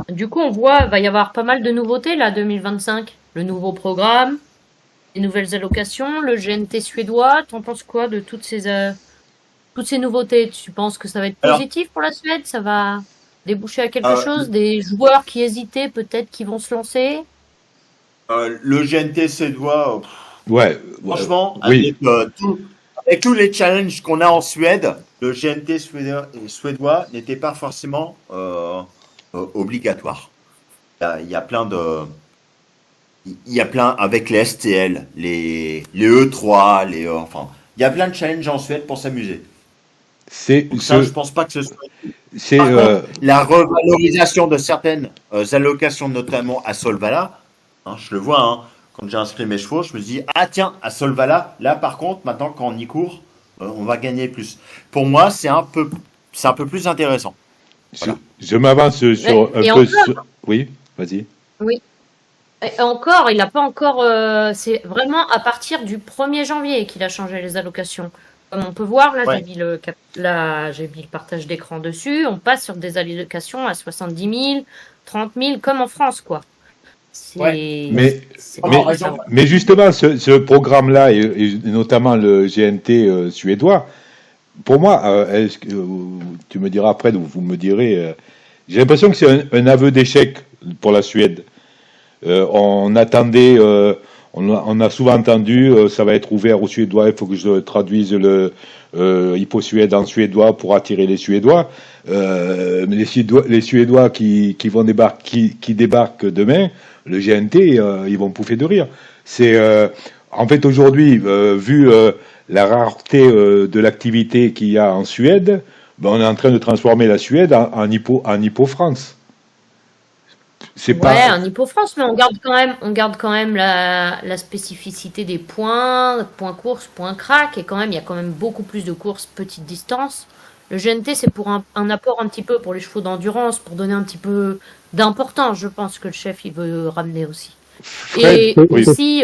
du coup, on voit, il va y avoir pas mal de nouveautés là, 2025. Le nouveau programme, les nouvelles allocations, le GNT suédois. T'en penses quoi de toutes ces nouveautés? Tu penses que ça va être Alors, positif pour la Suède? Ça va déboucher à quelque euh, chose? Des joueurs qui hésitaient peut-être qui vont se lancer? le GNT suédois, Ouais, franchement, oui. avec tous les challenges qu'on a en Suède, le GNT suédois n'était pas forcément obligatoire. Il y a plein de, il y a plein avec les STL, les E3, enfin, il y a plein de challenges en Suède pour s'amuser. Donc ça, je pense pas que ce soit. Par contre, la revalorisation de certaines allocations, notamment à Solvala, hein, je le vois, hein, quand j'ai inscrit mes chevaux, je me dis, ah tiens, à Solvala, là par contre, maintenant quand on y court, on va gagner plus. Pour moi, c'est un peu plus intéressant. Voilà. Je m'avance sur un peu. Oui, vas-y. Oui. Et encore, il n'a pas encore. C'est vraiment à partir du 1er janvier qu'il a changé les allocations. Comme on peut voir, là, Ouais. j'ai mis le partage d'écran dessus. On passe sur des allocations à 70 000, 30 000, comme en France, quoi. Ouais. Mais justement, ce programme-là, et notamment le GNT suédois, pour moi, est-ce que, tu me diras après, vous me direz, j'ai l'impression que c'est un aveu d'échec pour la Suède. On attendait, on a souvent entendu, ça va être ouvert aux Suédois, il faut que je traduise le Hippo Suède en suédois pour attirer les Suédois. Les Suédois qui vont qui débarquent demain, le GNT, ils vont pouffer de rire. C'est en fait aujourd'hui, vu la rareté de l'activité qu'il y a en Suède, ben, on est en train de transformer la Suède en Hippo-France. C'est Ouais, pas. un Hippo-France, mais on garde quand même la spécificité des points course, points crack, et quand même, il y a quand même beaucoup plus de courses petite distance. Le GNT, c'est pour un apport un petit peu pour les chevaux d'endurance, pour donner un petit peu d'importance, je pense que le chef, il veut ramener aussi. Et Oui. aussi,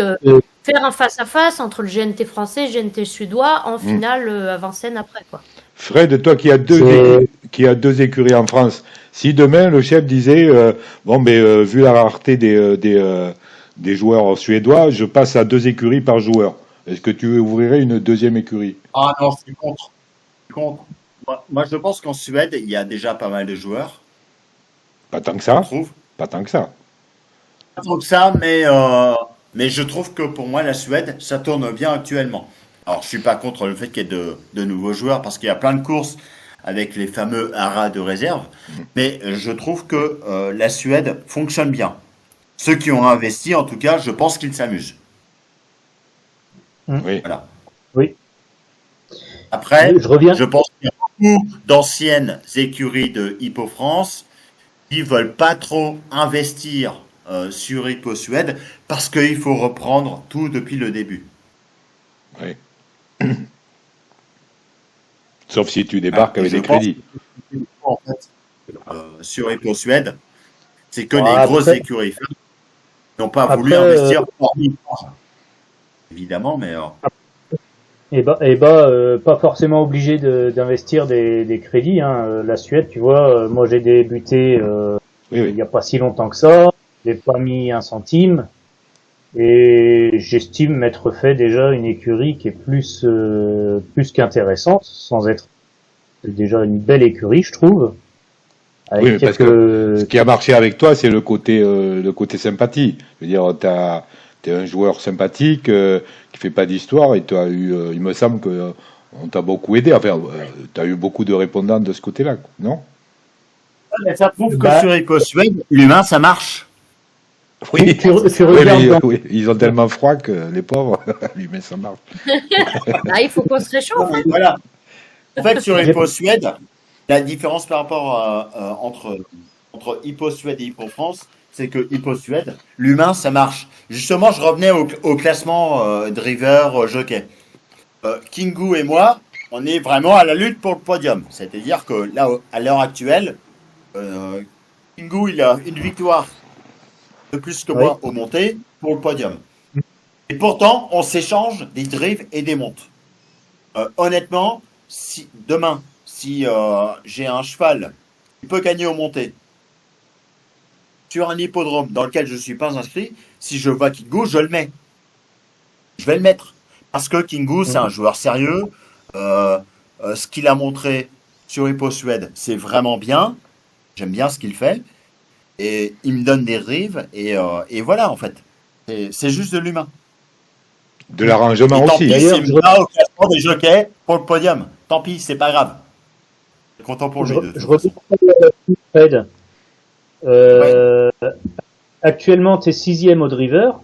faire un face-à-face entre le GNT français et le GNT suédois en finale à Vincennes après, quoi. Fred, toi qui as deux écuries en France, si demain le chef disait vu la rareté des joueurs suédois, je passe à 2 écuries par joueur, est-ce que tu ouvrirais une deuxième écurie? Ah non, je suis contre. Moi, je pense qu'en Suède, il y a déjà pas mal de joueurs, Pas tant que je ça. trouve. Pas tant que ça. Pas tant que ça, mais je trouve que pour moi, la Suède, ça tourne bien actuellement. Alors, je suis pas contre le fait qu'il y ait de nouveaux joueurs, parce qu'il y a plein de courses avec les fameux haras de réserve, mais je trouve que la Suède fonctionne bien. Ceux qui ont investi, en tout cas, je pense qu'ils s'amusent. Oui. Voilà. Oui. Après, Je reviens. je pense qu'il y a beaucoup d'anciennes écuries de Hippo France qui veulent pas trop investir sur Hippo Suède parce qu'il faut reprendre tout depuis le début. Oui. Sauf si tu débarques avec Je des pense crédits. que, en fait, sur Hippo Suède, c'est que Bon, les grosses après- écuries n'ont pas voulu Après, investir hormis France. Évidemment, mais pas forcément obligé d'investir des crédits. Hein. La Suède, tu vois, moi j'ai débuté il n'y a pas si longtemps que ça. J'ai pas mis un centime. Et j'estime m'être fait déjà une écurie qui est plus qu'intéressante, sans être déjà une belle écurie, je trouve. Avec Oui, mais parce que ce qui a marché avec toi, c'est le côté sympathie. Je veux dire, t'es un joueur sympathique qui fait pas d'histoire et tu as eu, il me semble que on t'a beaucoup aidé. Enfin, tu as eu beaucoup de répondants de ce côté-là, non? ça prouve que sur Hippo Suède, l'humain, ça marche. Oui, tu oui, regardes dans- oui, ils ont tellement froid que les pauvres, lui, mais ça marche. Ah, il faut qu'on se réchauffe. Non, mais voilà. En fait, sur Hippo Suède, la différence par rapport entre Hippo Suède et Hippo France, c'est que Hippo Suède, l'humain, ça marche. Justement, je revenais au classement driver jockey. Kingu et moi, on est vraiment à la lutte pour le podium. C'est-à-dire que là, à l'heure actuelle, Kingu, il a une victoire de plus que moi au monté pour le podium. Et pourtant, on s'échange des drives et des montes. Honnêtement, si demain, si j'ai un cheval qui peut gagner au monté sur un hippodrome dans lequel je ne suis pas inscrit, si je vois Kingu, je le mets. Je vais le mettre. Parce que Kingu, c'est un joueur sérieux. Ce qu'il a montré sur Hippo Suède, c'est vraiment bien. J'aime bien ce qu'il fait. Et il me donne des drives. Et voilà, en fait. C'est juste de l'humain. De l'arrangement Et tant aussi. pis, D'ailleurs, c'est pas au classement des jockeys pour le podium. Tant pis, c'est pas grave. Je suis content pour lui. Je reviens à Fred. Actuellement, tu es 6e au driver.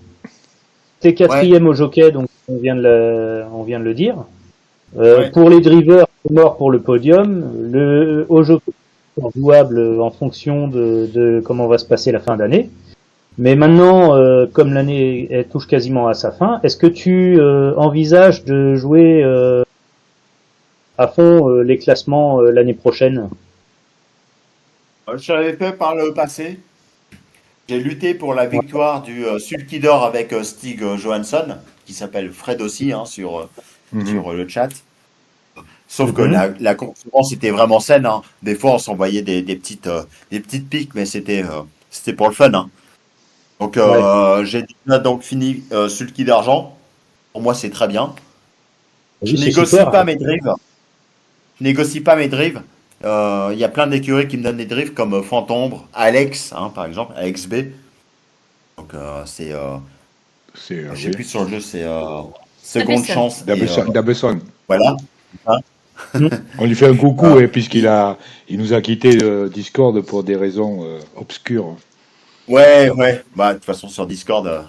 Tu es 4e au jockey, donc on vient de le dire. Pour les drivers, c'est mort pour le podium. Au jockey, c'est jouable en fonction de comment va se passer la fin d'année. Mais maintenant, comme l'année elle touche quasiment à sa fin, est-ce que tu envisages de jouer à fond les classements l'année prochaine? Je l'avais fait par le passé. J'ai lutté pour la victoire du Sulky d'Or avec Stig Johansson, qui s'appelle Fred aussi sur le chat. Sauf que la concurrence était vraiment saine. Hein. Des fois, on s'envoyait des petites piques, mais c'était pour le fun. Hein. Donc, j'ai donc fini Sulky d'argent. Pour moi, c'est très bien. Je négocie pas mes drives. Je négocie pas mes drives. Il y a plein d'écuries qui me donnent des drives comme Fantombre, Alex, par exemple, Alex B. Donc j'ai plus sur le jeu, c'est Seconde Chance. Dabesson. Voilà. On lui fait un coucou puisqu'il nous a quitté Discord pour des raisons obscures. Ouais. Bah de toute façon sur Discord,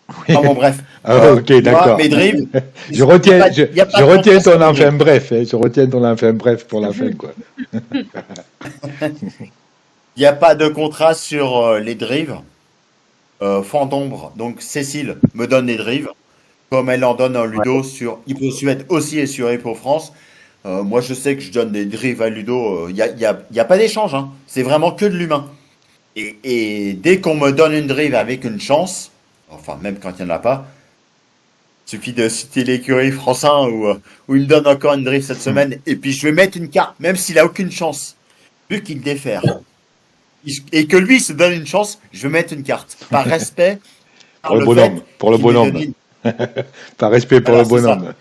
Ah bon, bref. Ok, Moi, d'accord. mes drives, Je retiens, y a pas je de retiens contrat ton sur les enfin drives. bref, hein, je retiens ton enfin bref pour la fin, quoi. Il n'y a pas de contrat sur les drives. Fond d'ombre, donc Cécile me donne les drives, comme elle en donne à Ouais. Ludo sur Hippo Suède aussi et sur Hippo France. Moi, je sais que je donne des drives à Ludo. Y a pas d'échange, hein. C'est vraiment que de l'humain. Et dès qu'on me donne une drive avec une chance, enfin, même quand il n'y en a pas, il suffit de citer l'écurie Francin où il me donne encore une drive cette semaine. Et puis, je vais mettre une carte, même s'il a aucune chance, vu qu'il défère. Et que lui se donne une chance, je vais mettre une carte. Par respect, Pour par le le fait bonhomme, pour le qu'il m'ait bonhomme, donné par respect pour Voilà, le c'est ça. bonhomme.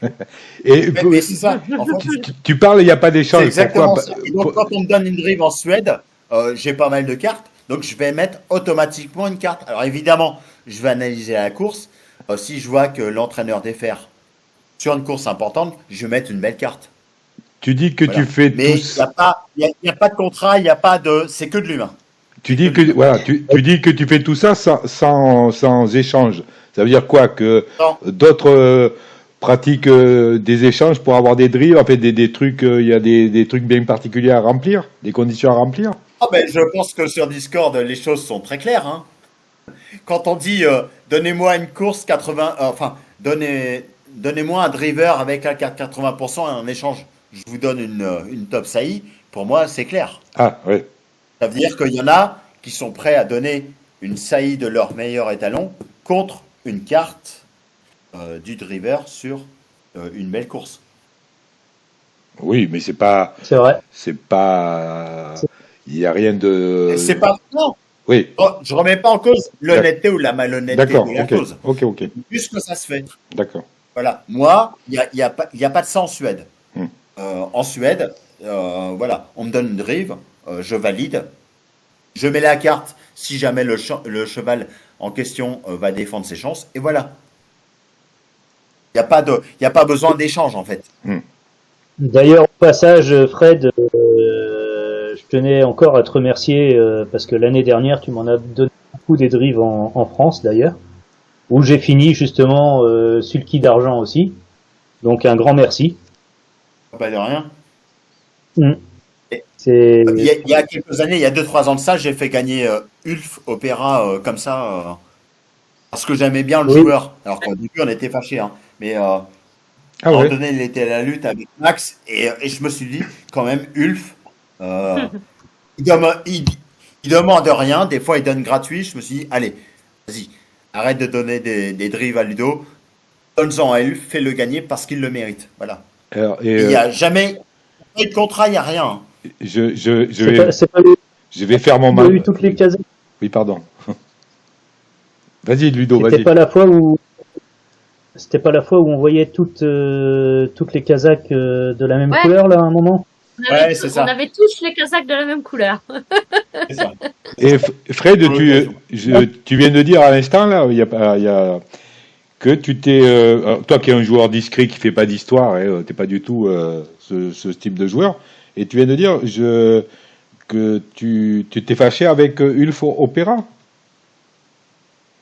Et Mais c'est ça. En fait, tu parles, il n'y a pas c'est d'échange. exactement Pourquoi? ça. Et donc, quand on me donne une drive en Suède, j'ai pas mal de cartes. Donc, je vais mettre automatiquement une carte. Alors, évidemment, je vais analyser la course. Si je vois que l'entraîneur défère sur une course importante, je vais mettre une belle carte. Tu dis que tu Voilà. fais Mais tous. il y a pas de contrat, il y a pas de, c'est que de l'humain. Tu C'est que dis de que l'humain. voilà, tu dis que tu fais tout ça sans échange. Ça veut dire quoi? Que Non. d'autres pratiquent des échanges pour avoir des drills, en fait des trucs, il y a des trucs bien particuliers à remplir, des conditions à remplir. Ah ben, je pense que sur Discord, les choses sont très claires, hein. Quand on dit donnez-moi une course 80, enfin donnez-moi un driver avec la carte 80% et en échange, je vous donne une top SAI. Pour moi, c'est clair. Ah ouais. Ça veut dire qu'il y en a qui sont prêts à donner une SAI de leur meilleur étalon contre une carte du driver sur une belle course. Oui, mais C'est vrai. il y a rien Et de. c'est pas non, Oui, je remets pas en cause l'honnêteté ou la malhonnêteté d'accord, de la ok, cause. ok, Juste que ça se fait. d'accord. Voilà. Moi, il y a pas de ça en Suède. Hmm. En Suède, voilà, on me donne une drive, je valide, je mets la carte si jamais le cheval en question va défendre ses chances, et voilà. Il y a pas besoin d'échange en fait. D'ailleurs, au passage, Fred, je tenais encore à te remercier parce que l'année dernière, tu m'en as donné beaucoup des drives en France d'ailleurs, où j'ai fini justement sulky d'argent aussi. Donc un grand merci. Pas de rien. Mm. Et- C'est Il y a quelques années, il y a 2-3 ans de ça, j'ai fait gagner Ulf Opéra comme ça parce que j'aimais bien le oui, joueur. Alors qu'au début, on était fâchés, hein. Mais à Ah un moment ouais. donné, il était à la lutte avec Max et je me suis dit, quand même, Ulf, euh, il demande rien, des fois il donne gratuit. Je me suis dit, allez, vas-y, arrête de donner des drives à Ludo, donne-en à Ulf, fais-le gagner parce qu'il le mérite. Voilà. Alors, Et il n'y a jamais pas eu de contrat, il n'y a rien, hein. c'est pas lui je vais faire mon qui a eu mal. toutes les cases. Oui, pardon. Vas-y, Ludo, C'était vas-y. pas la fois où c'était pas la fois où on voyait toutes les casaques de la même Ouais. couleur là à un moment. Ouais, c'est ça. On avait tous les casaques de la même couleur. C'est ça. Et Fred, Pour l'occasion. tu viens de dire à l'instant là, il y a que tu t'es, toi qui es un joueur discret qui fait pas d'histoire, hein, t'es pas du tout ce type de joueur, et tu viens de dire que tu t'es fâché avec Ulf Opéra.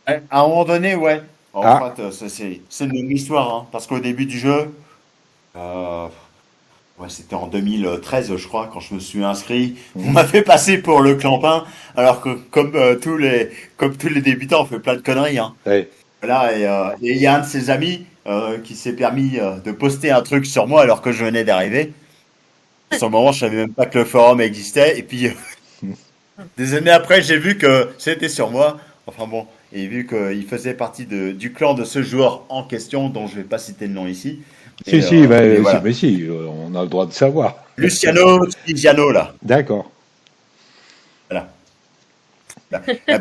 Ouais, à un moment donné, ouais. En Ah. fait, c'est une longue histoire, hein, parce qu'au début du jeu, ouais, c'était en 2013, je crois, quand je me suis inscrit. On m'a fait passer pour le clampin, alors que comme tous les débutants, on fait plein de conneries, hein. Ouais. Voilà, et il y a un de ses amis qui s'est permis de poster un truc sur moi alors que je venais d'arriver. À ce moment, je savais même pas que le forum existait. Et puis, des années après, j'ai vu que c'était sur moi. Enfin bon, et vu qu'il faisait partie du clan de ce joueur en question, dont je vais pas citer le nom ici. Si, si, Mais voilà. mais si, on a le droit de savoir. Luciano Tiziano, là. D'accord. Voilà.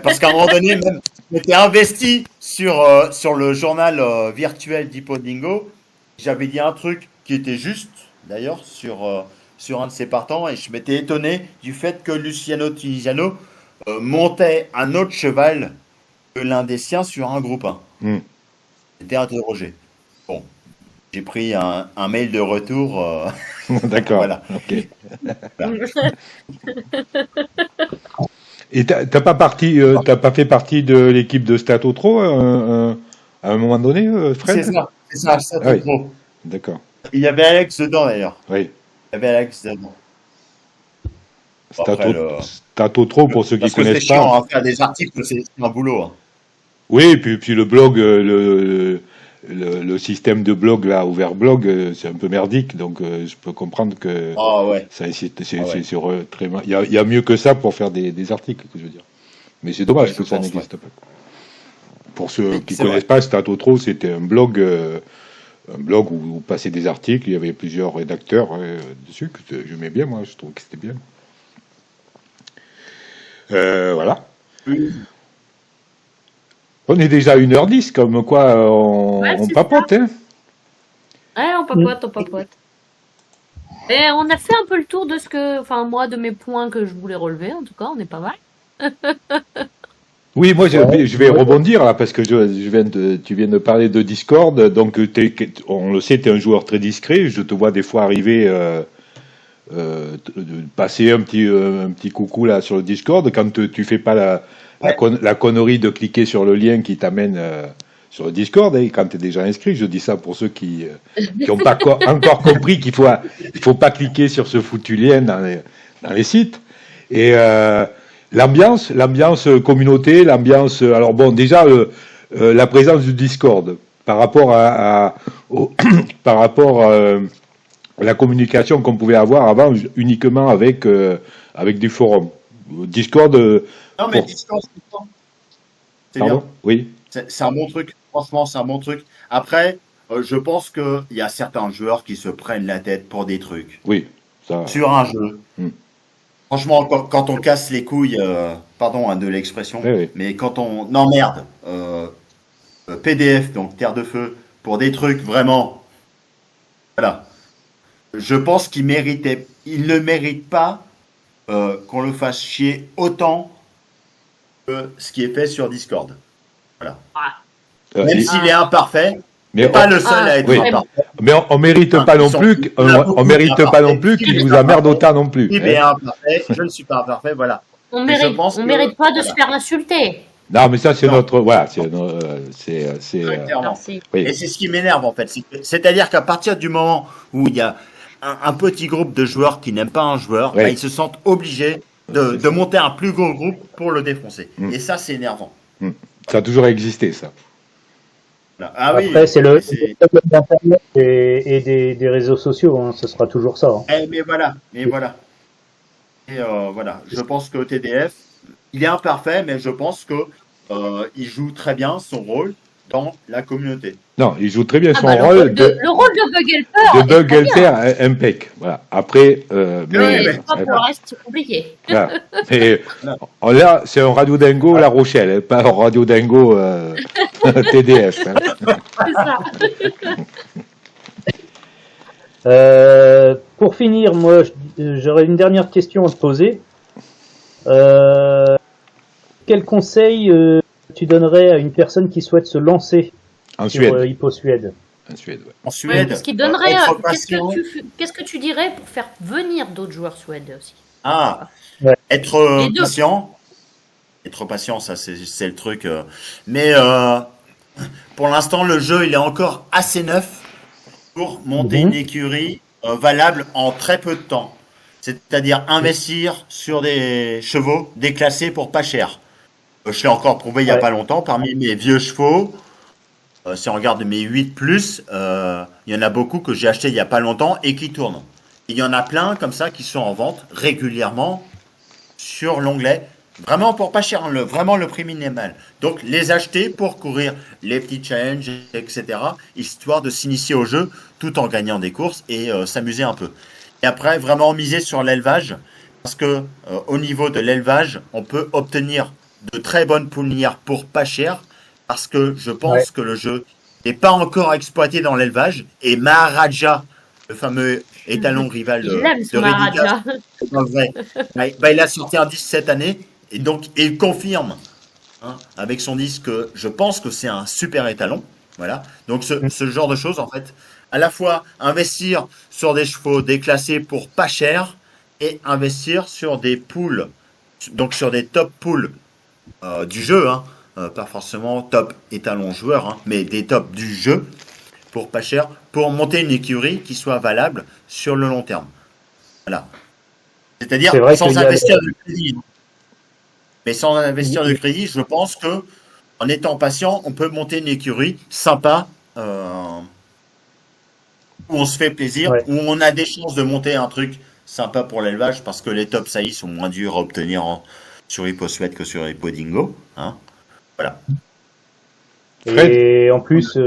Parce qu'à un moment donné, même, je m'étais investi sur le journal virtuel d'Hippodingo. J'avais dit un truc qui était juste, d'ailleurs, sur un de ses partants, et je m'étais étonné du fait que Luciano Tunisiano montait un autre cheval que l'un des siens sur un groupe 1. J'étais interrogé. Bon, j'ai pris un mail de retour. D'accord. Voilà. Ok. Et t'as pas fait partie de l'équipe de Statotro à un moment donné, Fred? C'est ça, Ah oui. trop. D'accord. Il y avait Alex dedans d'ailleurs. Oui. Il y avait Alex dedans. Après, Stato trop pour ceux qui parce que c'est connaissent chiant, pas. hein, faire des articles, c'est un boulot. Hein. Oui, puis le blog, le système de blog là, ouvert blog, c'est un peu merdique, donc je peux comprendre que Ah ouais. ça c'est Ah ouais. très mal. Il y a mieux que ça pour faire des articles, que je veux dire. Mais c'est dommage Ouais, que je ça pense, n'existe pas. Pour ceux qui C'est connaissent vrai. pas, Stato Trop, c'était un blog où passaient des articles, il y avait plusieurs rédacteurs dessus, que j'aimais bien, moi, je trouve que c'était bien. Voilà. Oui. On est déjà à 1h10, comme quoi Ouais, on c'est papote, hein. Ouais, on papote, on papote. Et on a fait un peu le tour de ce que, enfin, moi, de mes points que je voulais relever, en tout cas, on est pas mal. Oui, moi Ouais. je vais rebondir là parce que tu viens de parler de Discord, donc on le sait, tu es un joueur très discret. Je te vois des fois arriver, de passer un petit coucou là sur le Discord quand tu fais pas Ouais. la connerie de cliquer sur le lien qui t'amène sur le Discord. Et quand tu es déjà inscrit, je dis ça pour ceux qui n'ont pas encore compris il faut pas cliquer sur ce foutu lien dans les sites. Et l'ambiance communauté, l'ambiance. Alors bon, déjà la présence du Discord par rapport par rapport à la communication qu'on pouvait avoir avant uniquement avec des forums. Discord. Non, mais Pour- Discord, c'est Pardon. bien. Oui. C'est un bon truc. Franchement, c'est un bon truc. Après, je pense qu'il y a certains joueurs qui se prennent la tête pour des trucs. Oui. Ça. Sur un jeu. Hmm. Franchement, quand on casse les couilles, pardon hein, de l'expression, Oui, oui. mais quand on emmerde PDF, donc Terre de Feu, pour des trucs vraiment, voilà. Je pense qu'il ne mérite pas qu'on le fasse chier autant que ce qui est fait sur Discord. Voilà. Même Et- s'il est imparfait, mais c'est pas le seul à être oui. imparfait. Mais on mérite Hein, pas non ils sont- plus, il y en a on beaucoup mérite pas d'imparfaits. non plus Qui qu'il est nous emmerde imparfait, autant non plus. qui est Hein. imparfait, je ne suis pas imparfait, voilà. On Mais je mérite, pense on que- mérite pas de se voilà. faire insulter. Non, mais ça c'est Non. notre, voilà, c'est Ouais, clairement. Merci. oui. Et c'est ce qui m'énerve en fait. C'est-à-dire qu'à partir du moment où il y a un petit groupe de joueurs qui n'aiment pas un joueur, Ouais. bah, ils se sentent obligés de monter un plus gros groupe pour le défoncer. Mm. Et ça, c'est énervant. Ça a toujours existé ça. Voilà. Ah oui. Après, c'est le c'est- problème d'Internet et des réseaux sociaux, hein, ce sera toujours ça. Hein. Mais voilà. Et voilà. Je pense que TDF, il est imparfait, mais je pense que il joue très bien son rôle dans la communauté. Non, il joue très bien son Le rôle rôle de Bug Helper. de est bug très bien. helper impec. Voilà. Après, Mais mais- pas pour le reste, c'est compliqué. voilà. Et là, c'est un Radio Dingo La Rochelle, hein, pas un Radio Dingo TDF. Hein. C'est ça. Pour finir, moi, j'aurais une dernière question à te poser. Quel conseil tu donnerais à une personne qui souhaite se lancer En sur Suède. Hippo Suède? En Suède, ouais. En Ouais, Suède, ce qui donnerait. être patient. Qu'est-ce que tu dirais pour faire venir d'autres joueurs suédois aussi? Ah, Ouais. être Les deux. patient. Être patient, ça c'est le truc. Mais pour l'instant, le jeu il est encore assez neuf pour monter Mhm. une écurie valable en très peu de temps. C'est-à-dire investir sur des chevaux déclassés pour pas cher. Je l'ai encore prouvé il y a Ouais. pas longtemps. Parmi mes vieux chevaux, si on regarde mes 8 plus, il y en a beaucoup que j'ai acheté il y a pas longtemps et qui tournent. Il y en a plein comme ça qui sont en vente régulièrement sur l'onglet. Vraiment pour pas cher, vraiment le prix minimal. Donc les acheter pour courir les petits challenges, etc. Histoire de s'initier au jeu tout en gagnant des courses et s'amuser un peu. Et après vraiment miser sur l'élevage parce que au niveau de l'élevage, on peut obtenir de très bonnes poulinières pour pas cher parce que je pense Ouais. que le jeu n'est pas encore exploité dans l'élevage et Maharaja, le fameux étalon rival Il aime de ce Redigas, Maharaja. c'est pas vrai. Bah, il a sorti un disque cette année et donc il confirme hein, avec son disque que je pense que c'est un super étalon. Voilà. Donc ce genre de choses en fait, à la fois investir sur des chevaux déclassés pour pas cher et investir sur des poules, donc sur des top poules du jeu, hein, pas forcément top étalon joueur, hein, mais des tops du jeu pour pas cher, pour monter une écurie qui soit valable sur le long terme. Voilà. C'est-à-dire sans investir de crédit. Mais sans investir de crédit, je pense que en étant patient, on peut monter une écurie sympa où on se fait plaisir, où on a des chances de monter un truc sympa pour l'élevage parce que les top saillies sont moins durs à obtenir sur HippoSuede que sur HippoDingo. Hein. Voilà. Et en plus,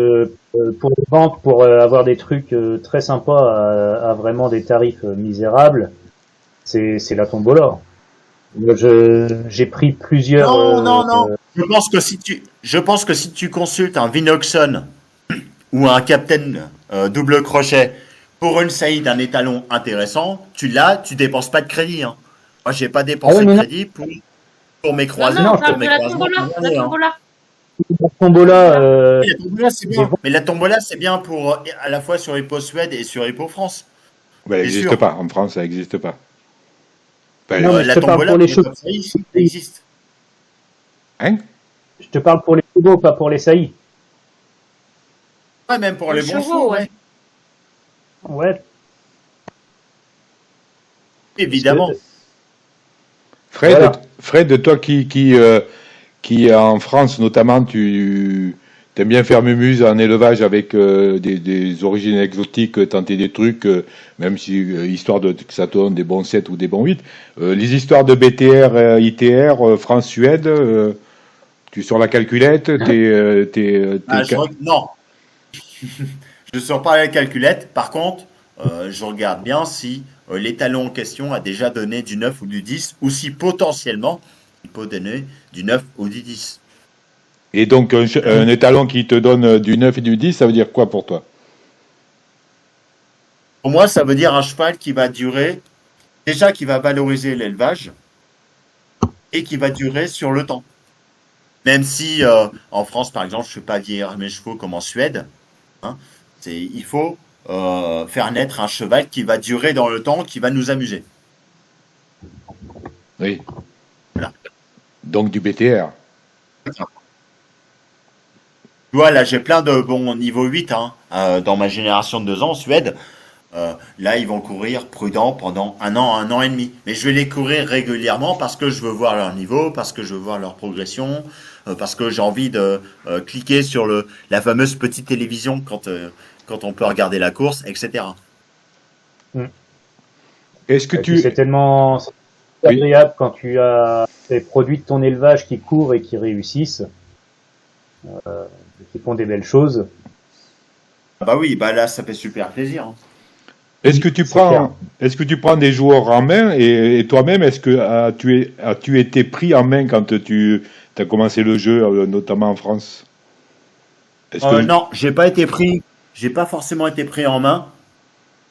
pour les ventes, pour avoir des trucs très sympas à vraiment des tarifs misérables, c'est la tombola. J'ai pris plusieurs. Non. Je pense que si tu consultes un Vinoxon ou un Captain double crochet pour une saillie d'un étalon intéressant, tu dépenses pas de crédit. Hein. Moi, j'ai pas dépensé de crédit pour mes croisements. La tombola. La tombola, la tombola, c'est bien. Mais la tombola, c'est bien pour à la fois sur HippoSuede et sur HippoFrance. Elle n'existe pas. En France, ça n'existe pas. Non, mais la tombola, pour les chevaux, ça existe. Hein? Je te parle pour les chevaux, pas pour les saillies. Ouais, même pour les bons chevaux, ouais. Ouais. Évidemment. Fred, toi qui en France notamment, tu aimes bien faire mumuse en élevage avec des origines exotiques, tenter des trucs, même si histoire que ça te donne des bons 7 ou des bons 8. Les histoires de BTR, ITR, France-Suède, tu sors la calculette, non. Je sors pas la calculette. Par contre, je regarde bien si l'étalon en question a déjà donné du 9 ou du 10, ou si potentiellement il peut donner du 9 ou du 10. Et donc, un étalon qui te donne du 9 et du 10, ça veut dire quoi pour toi? Pour moi, ça veut dire un cheval qui va durer, déjà qui va valoriser l'élevage et qui va durer sur le temps. Même si en France, par exemple, je ne fais pas vieillir mes chevaux comme en Suède, hein, il faut faire naître un cheval qui va durer dans le temps, qui va nous amuser. Oui. Voilà. Donc du BTR. Voilà, j'ai plein de bons niveau 8 dans ma génération de 2 ans en Suède. Là, ils vont courir prudent pendant un an et demi. Mais je vais les courir régulièrement parce que je veux voir leur niveau, parce que je veux voir leur progression, parce que j'ai envie de cliquer sur la fameuse petite télévision quand on peut regarder la course, etc. Est-ce que c'est tellement agréable quand tu as des produits de ton élevage qui courent et qui réussissent, qui font des belles choses. Bah oui, là ça fait super plaisir. Hein. Est-ce que tu prends des joueurs en main et toi-même, as-tu été pris en main quand tu as commencé le jeu, notamment en France? Non, j'ai pas été pris. J'ai pas forcément été pris en main.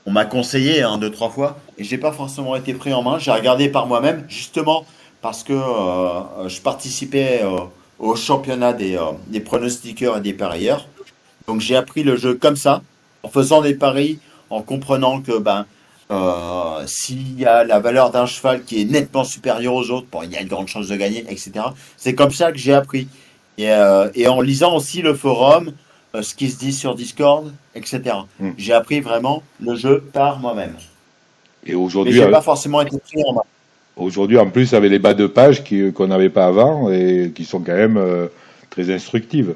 On m'a conseillé 2-3 fois et j'ai pas forcément été pris en main. J'ai regardé par moi-même, justement parce que je participais au championnat des pronostiqueurs et des parieurs. Donc j'ai appris le jeu comme ça, en faisant des paris, en comprenant que s'il y a la valeur d'un cheval qui est nettement supérieure aux autres, il y a une grande chance de gagner, etc. C'est comme ça que j'ai appris. Et en lisant aussi le forum, ce qui se dit sur Discord, etc. J'ai appris vraiment le jeu par moi-même. Et aujourd'hui, j'ai pas forcément été pris en main. Aujourd'hui, en plus, avec les bas de page qu'on n'avait pas avant et qui sont quand même très instructives.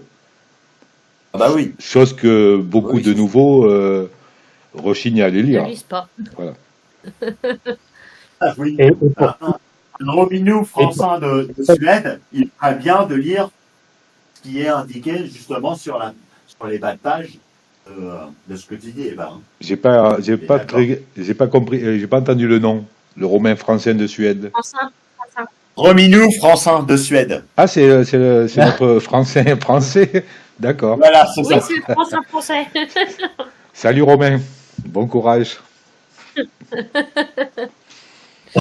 Bah oui. Chose que beaucoup de nouveaux rechignent à les lire. Ne lisent pas. Voilà. Oui. Un Robinou français de Suède, il ferait bien de lire ce qui est indiqué justement sur les bas de page de ce que tu dis. J'ai pas compris, j'ai pas entendu le nom. Le Romain français de Suède. Rominou français de Suède. Ah, c'est notre français. D'accord. Voilà, c'est ça. Oui, c'est le français. Salut Romain. Bon courage.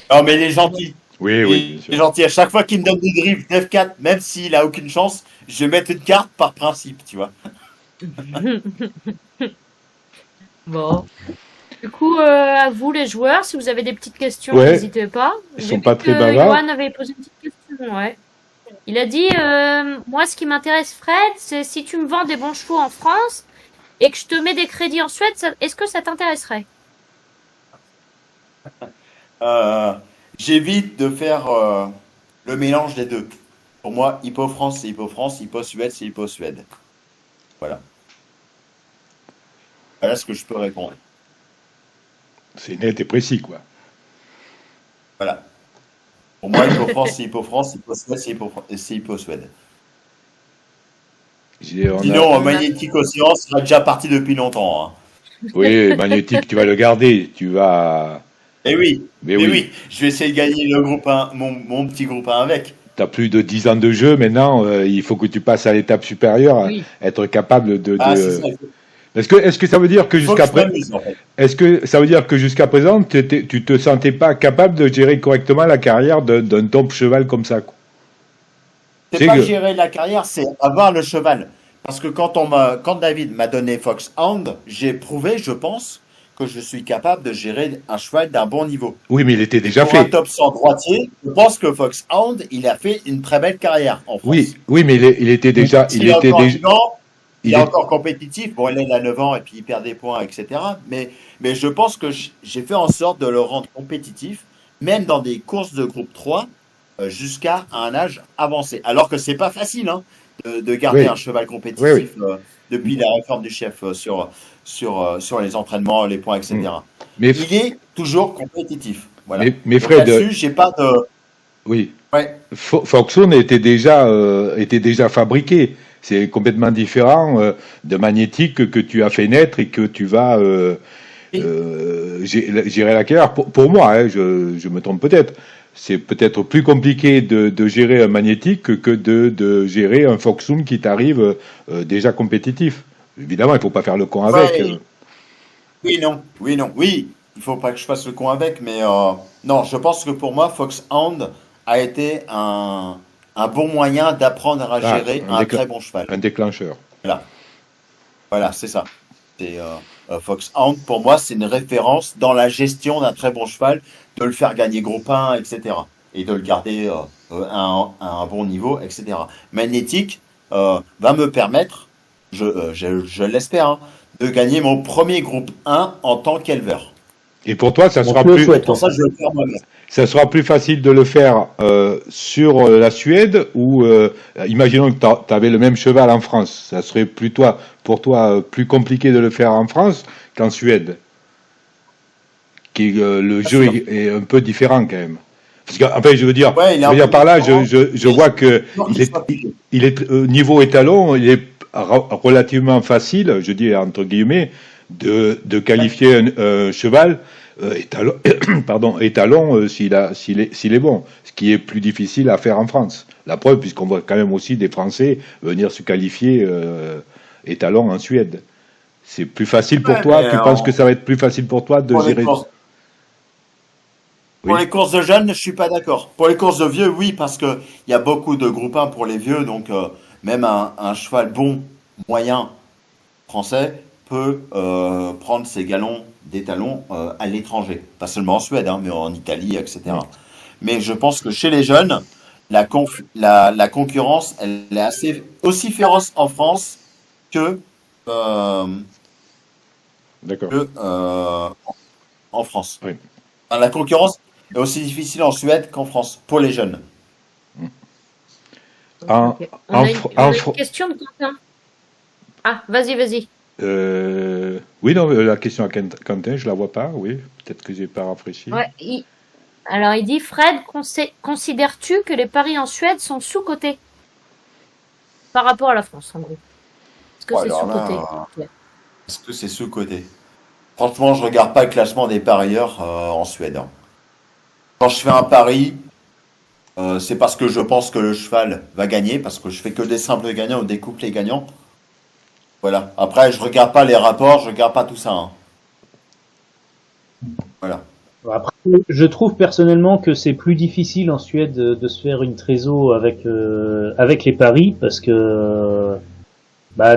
Non, mais il est gentil. Oui. Il est gentil. À chaque fois qu'il me donne des griffes 9-4, même s'il a aucune chance, je vais mettre une carte par principe, tu vois. Bon. Du coup, à vous les joueurs, si vous avez des petites questions, n'hésitez pas. Ils sont pas très bavards. Johan avait posé une petite question, ouais. Il a dit, moi, ce qui m'intéresse, Fred, c'est si tu me vends des bons chevaux en France et que je te mets des crédits en Suède, est-ce que ça t'intéresserait? J'évite de faire le mélange des deux. Pour moi, Hippo France, c'est Hippo France, Hippo Suède, c'est Hippo Suède. Voilà. Voilà ce que je peux répondre. C'est net et précis, quoi. Voilà. Pour moi, Hippo France, c'est Hippo France, Hippo Suède, c'est Hippo Suède. Sinon, Magnétique Océan sera déjà parti depuis longtemps. Hein. Oui, Magnétique, tu vas le garder. Tu vas. Eh oui, Mais oui. Je vais essayer de gagner le groupe 1, mon petit groupe 1 avec. Tu as plus de 10 ans de jeu maintenant. Il faut que tu passes à l'étape supérieure, être capable de. C'est ça. Est-ce que ça veut dire que jusqu'à présent, est-ce que ça veut dire que jusqu'à présent, tu te sentais pas capable de gérer correctement la carrière d'un top cheval comme ça, quoi? C'est pas gérer la carrière, c'est avoir le cheval. Parce que quand David m'a donné Foxhound, j'ai prouvé, je pense, que je suis capable de gérer un cheval d'un bon niveau. Oui, mais il était déjà Pour un top 100 droitier, je pense que Foxhound, il a fait une très belle carrière en France. Oui, mais il était déjà, il est encore compétitif. Bon, il a 9 ans et puis il perd des points, etc. Mais je pense que j'ai fait en sorte de le rendre compétitif, même dans des courses de groupe 3, jusqu'à un âge avancé. Alors que c'est pas facile de garder un cheval compétitif depuis la réforme du chef sur les entraînements, les points, etc. Mais il est toujours compétitif. Voilà. Mais Fred, là-dessus, j'ai pas de... Oui. Ouais. Foxhound était déjà fabriqué. C'est complètement différent de Magnétique que tu as fait naître et que tu vas gérer la carrière. Pour moi, je me trompe peut-être. C'est peut-être plus compliqué de gérer un Magnétique que de gérer un Foxhound qui t'arrive déjà compétitif. Évidemment, il ne faut pas faire le con avec. Oui, il faut pas que je fasse le con avec, mais non, je pense que pour moi, Foxhound a été un bon moyen d'apprendre à gérer un très bon cheval. Un déclencheur. Voilà, c'est ça. Foxhound, pour moi, c'est une référence dans la gestion d'un très bon cheval, de le faire gagner groupe 1, etc. Et de le garder à un bon niveau, etc. Magnétique va me permettre, je l'espère, de gagner mon premier groupe 1 en tant qu'éleveur. Et pour toi, ça sera plus facile de le faire sur la Suède ou imaginons que tu avais le même cheval en France. Ça serait pour toi plus compliqué de le faire en France qu'en Suède. Le jeu est un peu différent quand même. Parce que, enfin, je veux dire par là, je vois que il est niveau étalon, il est relativement facile, je dis entre guillemets, de qualifier un cheval étalon s'il est bon, ce qui est plus difficile à faire en France. La preuve, puisqu'on voit quand même aussi des Français venir se qualifier étalon en Suède. C'est plus facile pour toi. Tu penses que ça va être plus facile pour toi de gérer Pour les courses de jeunes, je suis pas d'accord. Pour les courses de vieux, oui, parce que il y a beaucoup de groupes 1 pour les vieux, donc même un cheval bon, moyen, français, peut prendre ses galons d'étalon à l'étranger. Pas seulement en Suède, mais en Italie, etc. Mais je pense que chez les jeunes, la concurrence, elle est aussi féroce en France que en France. Oui. Enfin, la concurrence est aussi difficile en Suède qu'en France, pour les jeunes. On a une question de Quentin. Ah, vas-y. Oui, non, la question à Quentin, je la vois pas, oui. Peut-être que j'ai pas rafraîchi. Ouais, alors, il dit, Fred, considères-tu que les paris en Suède sont sous-cotés par rapport à la France, en gros? Est-ce que c'est sous-coté? Est-ce que c'est sous-coté? Franchement, je regarde pas le classement des parieurs en Suède. Quand je fais un pari, c'est parce que je pense que le cheval va gagner, parce que je fais que des simples gagnants ou des couplets gagnants. Voilà. Après, je regarde pas les rapports, je regarde pas tout ça. Voilà. Après, je trouve personnellement que c'est plus difficile en Suède de se faire une trésor avec les paris, parce que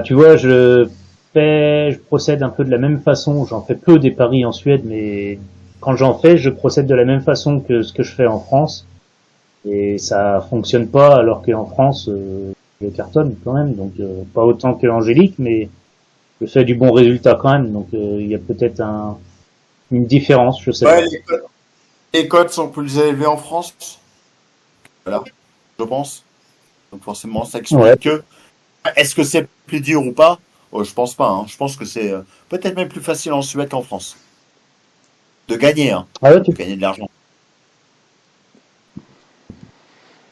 tu vois, je procède un peu de la même façon. J'en fais peu des paris en Suède, mais quand j'en fais, je procède de la même façon que ce que je fais en France. Et ça fonctionne pas, alors qu'en France, je cartonne quand même. Donc pas autant que l'Angélique, mais je fais du bon résultat quand même. Donc il y a peut-être une différence, je sais Ouais, pas. les codes sont plus élevés en France. Voilà, je pense. Donc forcément, ça Ouais. explique que. Est-ce que c'est plus dur ou pas? Oh, je pense pas. Hein. Je pense que c'est peut-être même plus facile en Suède qu'en France. De gagner, hein. Ah ouais, De gagner de l'argent.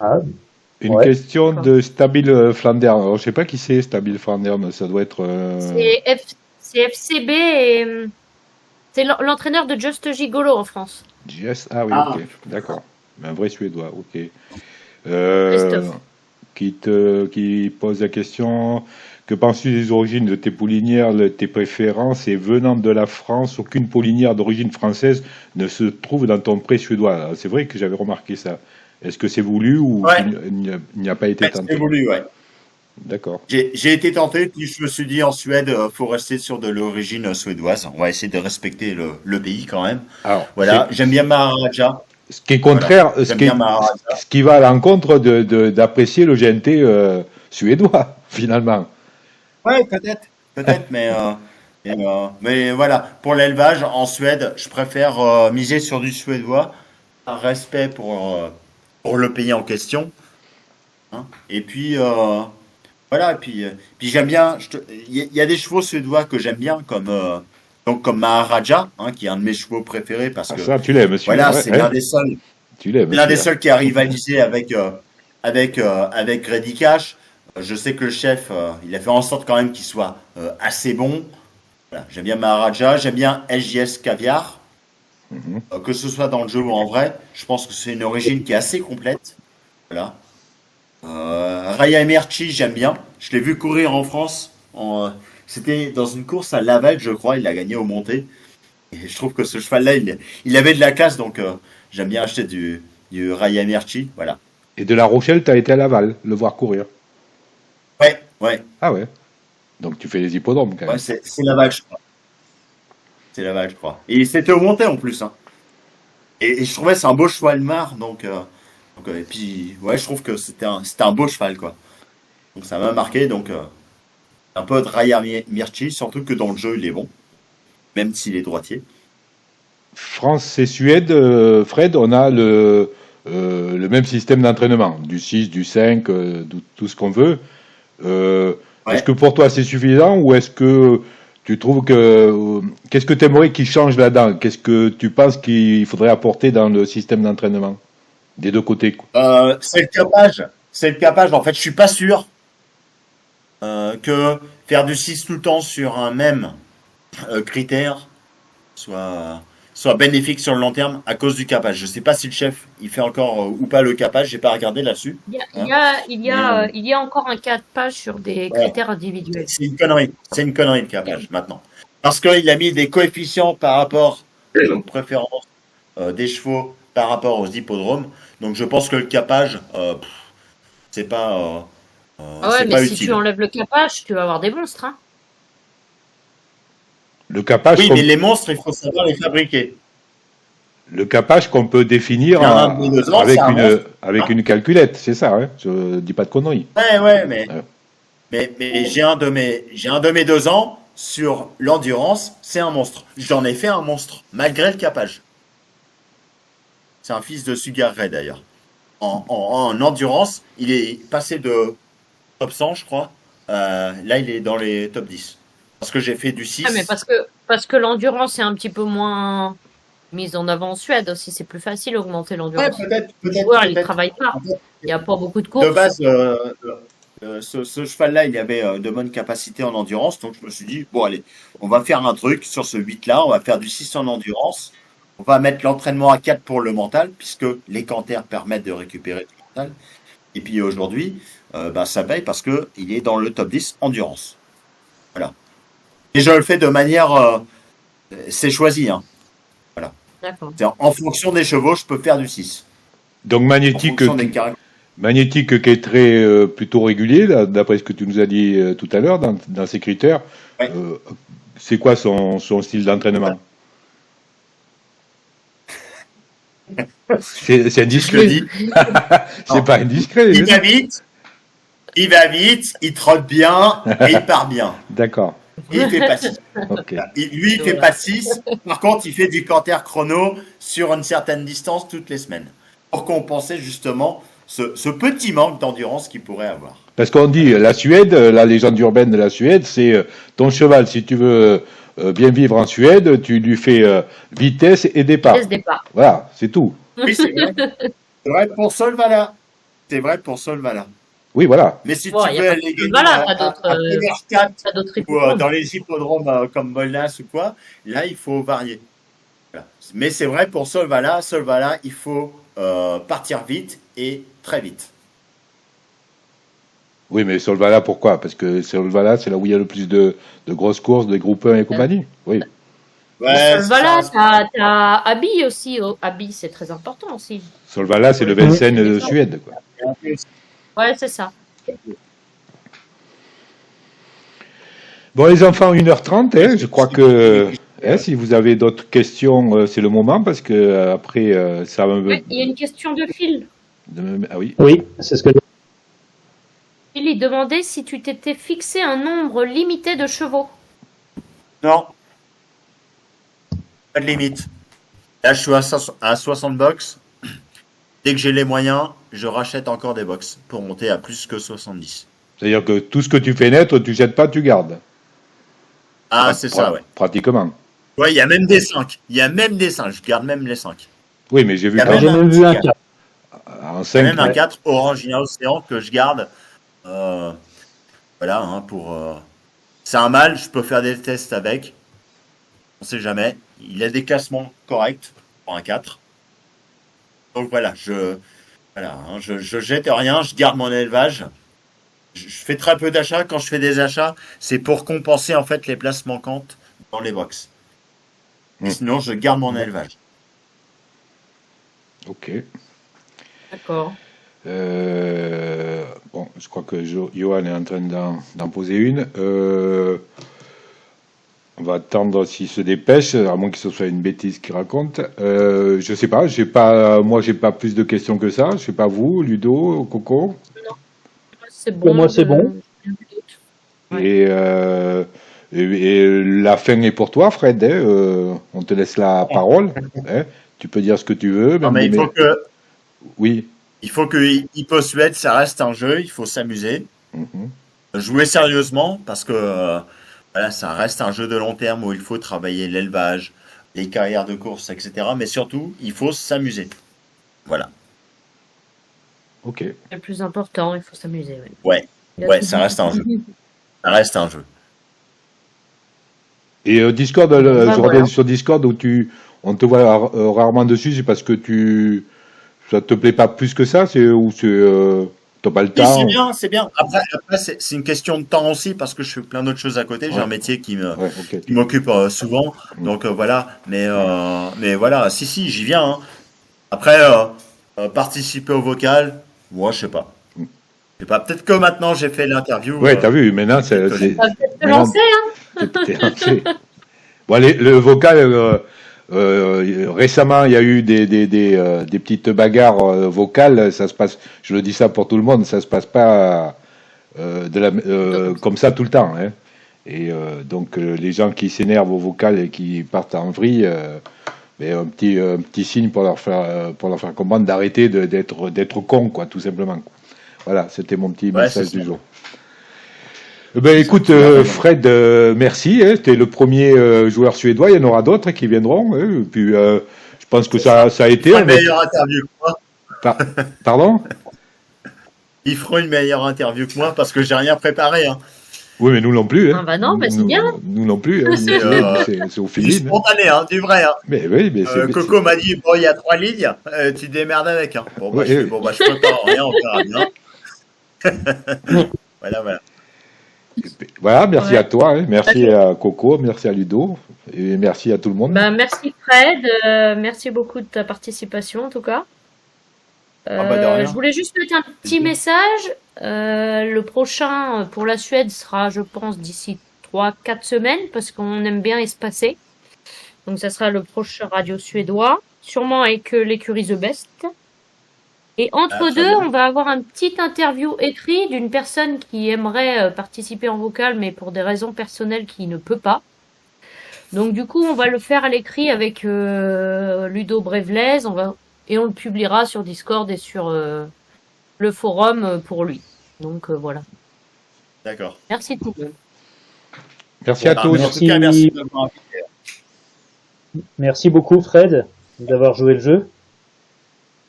ah, Une ouais. question de Stabil Flandern. Alors, je sais pas qui c'est Stabil Flandern, ça doit être. C'est FCB et c'est l'entraîneur de Just Gigolo en France. Ah oui, Ah, ok, d'accord. Un vrai Suédois, ok. Christophe. Qui pose la question, que penses-tu des origines de tes poulinières, tes préférences, et venant de la France, aucune poulinière d'origine française ne se trouve dans ton pré suédois. C'est vrai que j'avais remarqué ça. Est-ce que c'est voulu ou ouais, qu'il n'y a pas été ouais, c'est tenté? voulu, ouais. D'accord. J'ai été tenté, puis je me suis dit en Suède, faut rester sur de l'origine suédoise. On va essayer de respecter le pays quand même. Alors, Voilà, j'aime bien Maharaja. ce qui est Voilà, contraire, j'aime bien Maharaja. ce qui va à l'encontre d'apprécier le GNT suédois, finalement. Ouais, peut-être, mais voilà, pour l'élevage en Suède, je préfère miser sur du suédois, par respect pour le pays en question. Hein. Et puis voilà, puis j'aime bien. Il y a des chevaux suédois que j'aime bien, comme Maharaja, hein, qui est un de mes chevaux préférés parce Ah, que ça, tu l'aimes, celui-là, voilà, ouais, c'est hein, tu l'aimes, l'un des celui-là. seuls qui a rivalisé avec Grady Cash. Je sais que le chef, il a fait en sorte quand même qu'il soit assez bon. Voilà, j'aime bien Maharaja, j'aime bien SJS Caviar, Mhm. que ce soit dans le jeu ou en vrai. Je pense que c'est une origine qui est assez complète. Voilà. Raya Emerchi, j'aime bien. Je l'ai vu courir en France. C'était dans une course à Laval, je crois. Il a gagné au monté. Et je trouve que ce cheval-là, il avait de la classe. Donc, j'aime bien acheter du Raya Emerchi. Voilà. Et de La Rochelle, tu as été à Laval, le voir courir. Ouais, ouais, Ah ouais. Donc tu fais les hippodromes quand ouais, même. c'est Laval, je crois. C'est Laval, je crois. Et c'était au monté en plus. Hein. Et je trouvais que c'est un beau cheval noir. Et puis, ouais, je trouve que c'était un beau cheval, quoi. Donc, ça m'a marqué. Donc, un peu de Raya Emerchi, surtout que dans le jeu, il est bon. Même s'il est droitier. France et Suède, Fred, on a le même système d'entraînement, du 6, du 5, tout ce qu'on veut. Est-ce Ouais. que pour toi c'est suffisant ou est-ce que tu trouves que... qu'est-ce que tu aimerais qu'il change là-dedans? Qu'est-ce que tu penses qu'il faudrait apporter dans le système d'entraînement? Des deux côtés, quoi. C'est le capage. C'est le capage. En fait, je suis pas sûr que faire du 6 tout le temps sur un même critère soit bénéfique sur le long terme à cause du capage. Je sais pas si le chef il fait encore ou pas le capage. J'ai pas regardé là-dessus. Il y a, il Hein. y a, il y Mais a, il y a encore un cas de page sur des ouais, critères individuels. c'est une connerie. C'est une connerie le capage maintenant. Parce qu'il a mis des coefficients par rapport aux préférences des chevaux par rapport aux hippodromes. Donc je pense que le capage, c'est pas, Ah ouais, c'est mais pas si tu utile. enlèves le capage, tu vas avoir des monstres, hein. Le capage Oui, mais qu'on les monstres, il faut savoir les fabriquer. qu'on peut définir J'ai un de mes 2 ans, c'est avec un monstre. avec Hein. une calculette, c'est ça, hein? Je dis pas de conneries. Ouais, ouais, mais, Ouais. mais, mais j'ai un de mes 2 ans sur l'endurance, c'est un monstre. J'en ai fait un monstre, malgré le capage. C'est un fils de Sugar Ray d'ailleurs. En endurance, il est passé de top 100, je crois. Là, il est dans les top 10. Parce que j'ai fait du Ah, mais 6. parce que l'endurance est un petit peu moins mise en avant en Suède aussi. C'est plus facile d'augmenter Ouais, l'endurance. peut-être, Les peut-être, joueurs, ils peut-être. travaillent pas. En fait, Il n'y a pas beaucoup de de courses. base, ce cheval-là, il avait de bonnes capacités en endurance. Donc, je me suis dit, bon, allez, on va faire un truc sur ce 8-là. On va faire du 6 en endurance. On va mettre l'entraînement à 4 pour le mental, puisque les canters permettent de récupérer du mental. Et puis aujourd'hui, ça paye parce que il est dans le top 10 endurance. Voilà. Et je le fais de manière, c'est choisi, hein. Voilà. D'accord. C'est en fonction des chevaux, je peux faire du 6. Donc En magnétique, fonction des caractères. magnétique qui est très plutôt régulier, là, d'après ce que tu nous as dit tout à l'heure, dans ces critères. Ouais. C'est quoi son style d'entraînement? C'est indiscret. Je le dis. C'est pas indiscret. Il va vite, il trotte bien et il part bien. D'accord. Et il fait pas 6. Ok. Lui, il fait pas 6. Par contre, il fait du canter chrono sur une certaine distance toutes les semaines. Pour compenser justement ce petit manque d'endurance qu'il pourrait avoir. Parce qu'on dit, la Suède, la légende urbaine de la Suède, c'est ton cheval, si tu veux bien vivre en Suède, tu lui fais vitesse et départ. Vitesse départ. Voilà, c'est tout. Oui, c'est vrai. C'est vrai pour Solvala. C'est vrai pour Solvala. Oui, voilà. Mais si Bon, tu y a veux pas aller de gagner Solvala, à pas d'autres, TR4 Pas d'autres ou hippodromes. dans les hippodromes comme Molnas ou quoi, là, il faut varier. Voilà. Mais c'est vrai pour Solvala. Solvala, il faut partir vite et très vite. Oui, mais Solvala, pourquoi? Parce que Solvala, c'est là où il y a le plus de grosses courses, de groupes 1 et compagnie. Oui. Ouais, Voilà, ça, t'as Abi aussi. Abi, c'est très important aussi. Solvala, c'est le Vincennes de Suède, quoi. Ouais, c'est ça. Bon, les enfants, 1h30, hein, je crois que si vous avez d'autres questions, c'est le moment, parce que après, ça va me... Ouais, il y a une question de Phil. Ah oui. Oui, c'est ce que. Phil, il demandait si tu t'étais fixé un nombre limité de chevaux. non. Pas de limite. Là, je suis à 60 box. Dès que j'ai les moyens, je rachète encore des box pour monter à plus que 70. C'est-à-dire que tout ce que tu fais naître, tu jettes pas, tu gardes. Ah, c'est ça, ouais. Pratiquement. Ouais, il y a même des 5. Il y a même des 5. Je garde même les 5. Oui, mais j'ai vu Il y a quand même J'ai même vu un cas. en Il y a 5, même un 4 Orangina Océan que je garde. Voilà, hein, pour. C'est un mâle, je peux faire des tests avec. On sait jamais. Il a des classements corrects pour un 4. Donc voilà, je jette rien, je garde mon élevage. Je fais très peu d'achats. Quand je fais des achats, c'est pour compenser en fait les places manquantes dans les box. Sinon, je garde mon élevage. Ok. D'accord. Bon, je crois que Johan est en train d'en poser une. On va attendre s'il se dépêche, à moins que ce soit une bêtise qu'il raconte. Je sais pas, moi j'ai pas plus de questions que ça. Je sais pas vous, Ludo, Coco. C'est bon. Pour moi, c'est bon. Ouais. Et la fin est pour toi, Fred. Hein, on te laisse la parole. Hein, tu peux dire ce que tu veux. Non, mais Oui. il faut que Hippo Suède, ça reste un jeu. Il faut s'amuser, jouer sérieusement, parce que voilà, ça reste un jeu de long terme où il faut travailler l'élevage, les carrières de course, etc. Mais surtout, il faut s'amuser. Voilà. Ok. C'est le plus important, il faut s'amuser. Ouais, ça reste un jeu. Ça reste un jeu. Et Discord, je reviens sur Discord où on te voit rarement dessus, c'est parce que ça te plaît pas plus que ça, t'as pas le temps. Oui, c'est bien. Après c'est une question de temps aussi parce que je fais plein d'autres choses à côté. J'ai un métier qui m'occupe souvent, donc voilà. Mais voilà, si, j'y viens. Hein. Après, participer au vocal, moi je sais pas. Peut-être que maintenant j'ai fait l'interview. Ouais, t'as vu, maintenant c'est. Ça va peut-être te lancer, hein. T'es lancé. Bon, le vocal, récemment, il y a eu des petites bagarres vocales. Ça se passe, je le dis ça pour tout le monde, ça se passe pas comme ça tout le temps. Hein. Et donc, les gens qui s'énervent au vocal et qui partent en vrille, mais un petit signe pour leur faire comprendre d'arrêter d'être con, quoi, tout simplement. Voilà, c'était mon petit message du jour. Ben écoute, Fred, merci. Hein, t'es le premier joueur suédois. Il y en aura d'autres qui viendront. Hein, puis, je pense que ça a été. Une meilleure interview que moi. Pardon? Ils feront une meilleure interview que moi parce que j'ai rien préparé. Hein. Oui, mais nous non plus. Hein. Ah bah non, c'est bien. Nous non plus. Hein, c'est au feeling. C'est spontané, hein, du vrai. Hein. Mais oui, mais Coco m'a dit bon, il y a 3 lignes. Tu te démerdes avec. Hein. Bon, bah, je prépare rien, on verra bien. Voilà. Voilà, merci à toi, hein. Merci à Coco, merci à Ludo, et merci à tout le monde. Ben, merci Fred, merci beaucoup de ta participation en tout cas. Je voulais juste mettre un petit message. Le prochain pour la Suède sera, je pense, d'ici 3-4 semaines parce qu'on aime bien espacer. Donc ça sera le prochain radio suédois. sûrement avec l'écurie The Best. Et entre très deux, bien. on va avoir un petit interview écrit d'une personne qui aimerait participer en vocal, mais pour des raisons personnelles qui ne peut pas. Donc du coup, on va le faire à l'écrit avec Ludo Brevlez, et on le publiera sur Discord et sur le forum pour lui. Donc voilà. D'accord. Merci tout le monde. Merci à Bah, tous. En tout cas, merci de m'avoir invité. Merci beaucoup, Fred, d'avoir joué le jeu.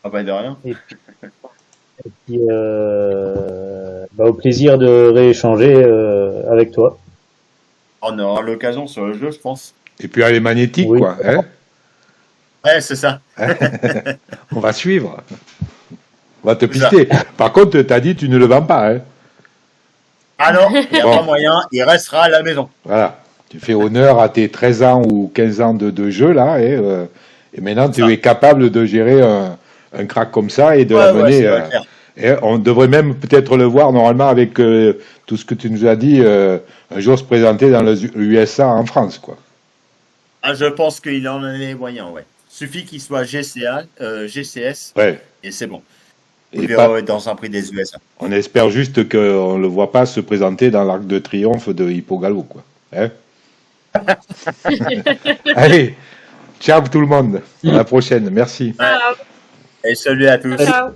Ah bah de rien. Et puis, au plaisir de rééchanger avec toi. On aura l'occasion sur le jeu, je pense. Et puis elle est magnétique, Oui. quoi. Hein. Ouais, c'est ça. On va suivre. On va te pister. Par contre, t'as dit tu ne le vends pas. Hein. Ah non, il n'y a Bon. pas moyen, il restera à la maison. Voilà. Tu fais honneur à tes 13 ans ou 15 ans de jeu, là. Et maintenant, tu Ça. es capable de gérer un crack comme ça et de Ouais, l'amener. c'est pas clair. Et on devrait même peut-être le voir normalement avec tout ce que tu nous as dit, un jour se présenter dans l'USA en France, quoi. Ah, je pense qu'il en a les moyens, ouais. Suffit qu'il soit GCS Ouais. et c'est bon. Et Il pas- verra dans un prix des USA. on espère juste qu'on ne le voit pas se présenter dans l'Arc de Triomphe de Hippo Gallo, quoi. Hein. Allez, ciao tout le monde. À la prochaine. Merci. Et salut à tous. Ciao.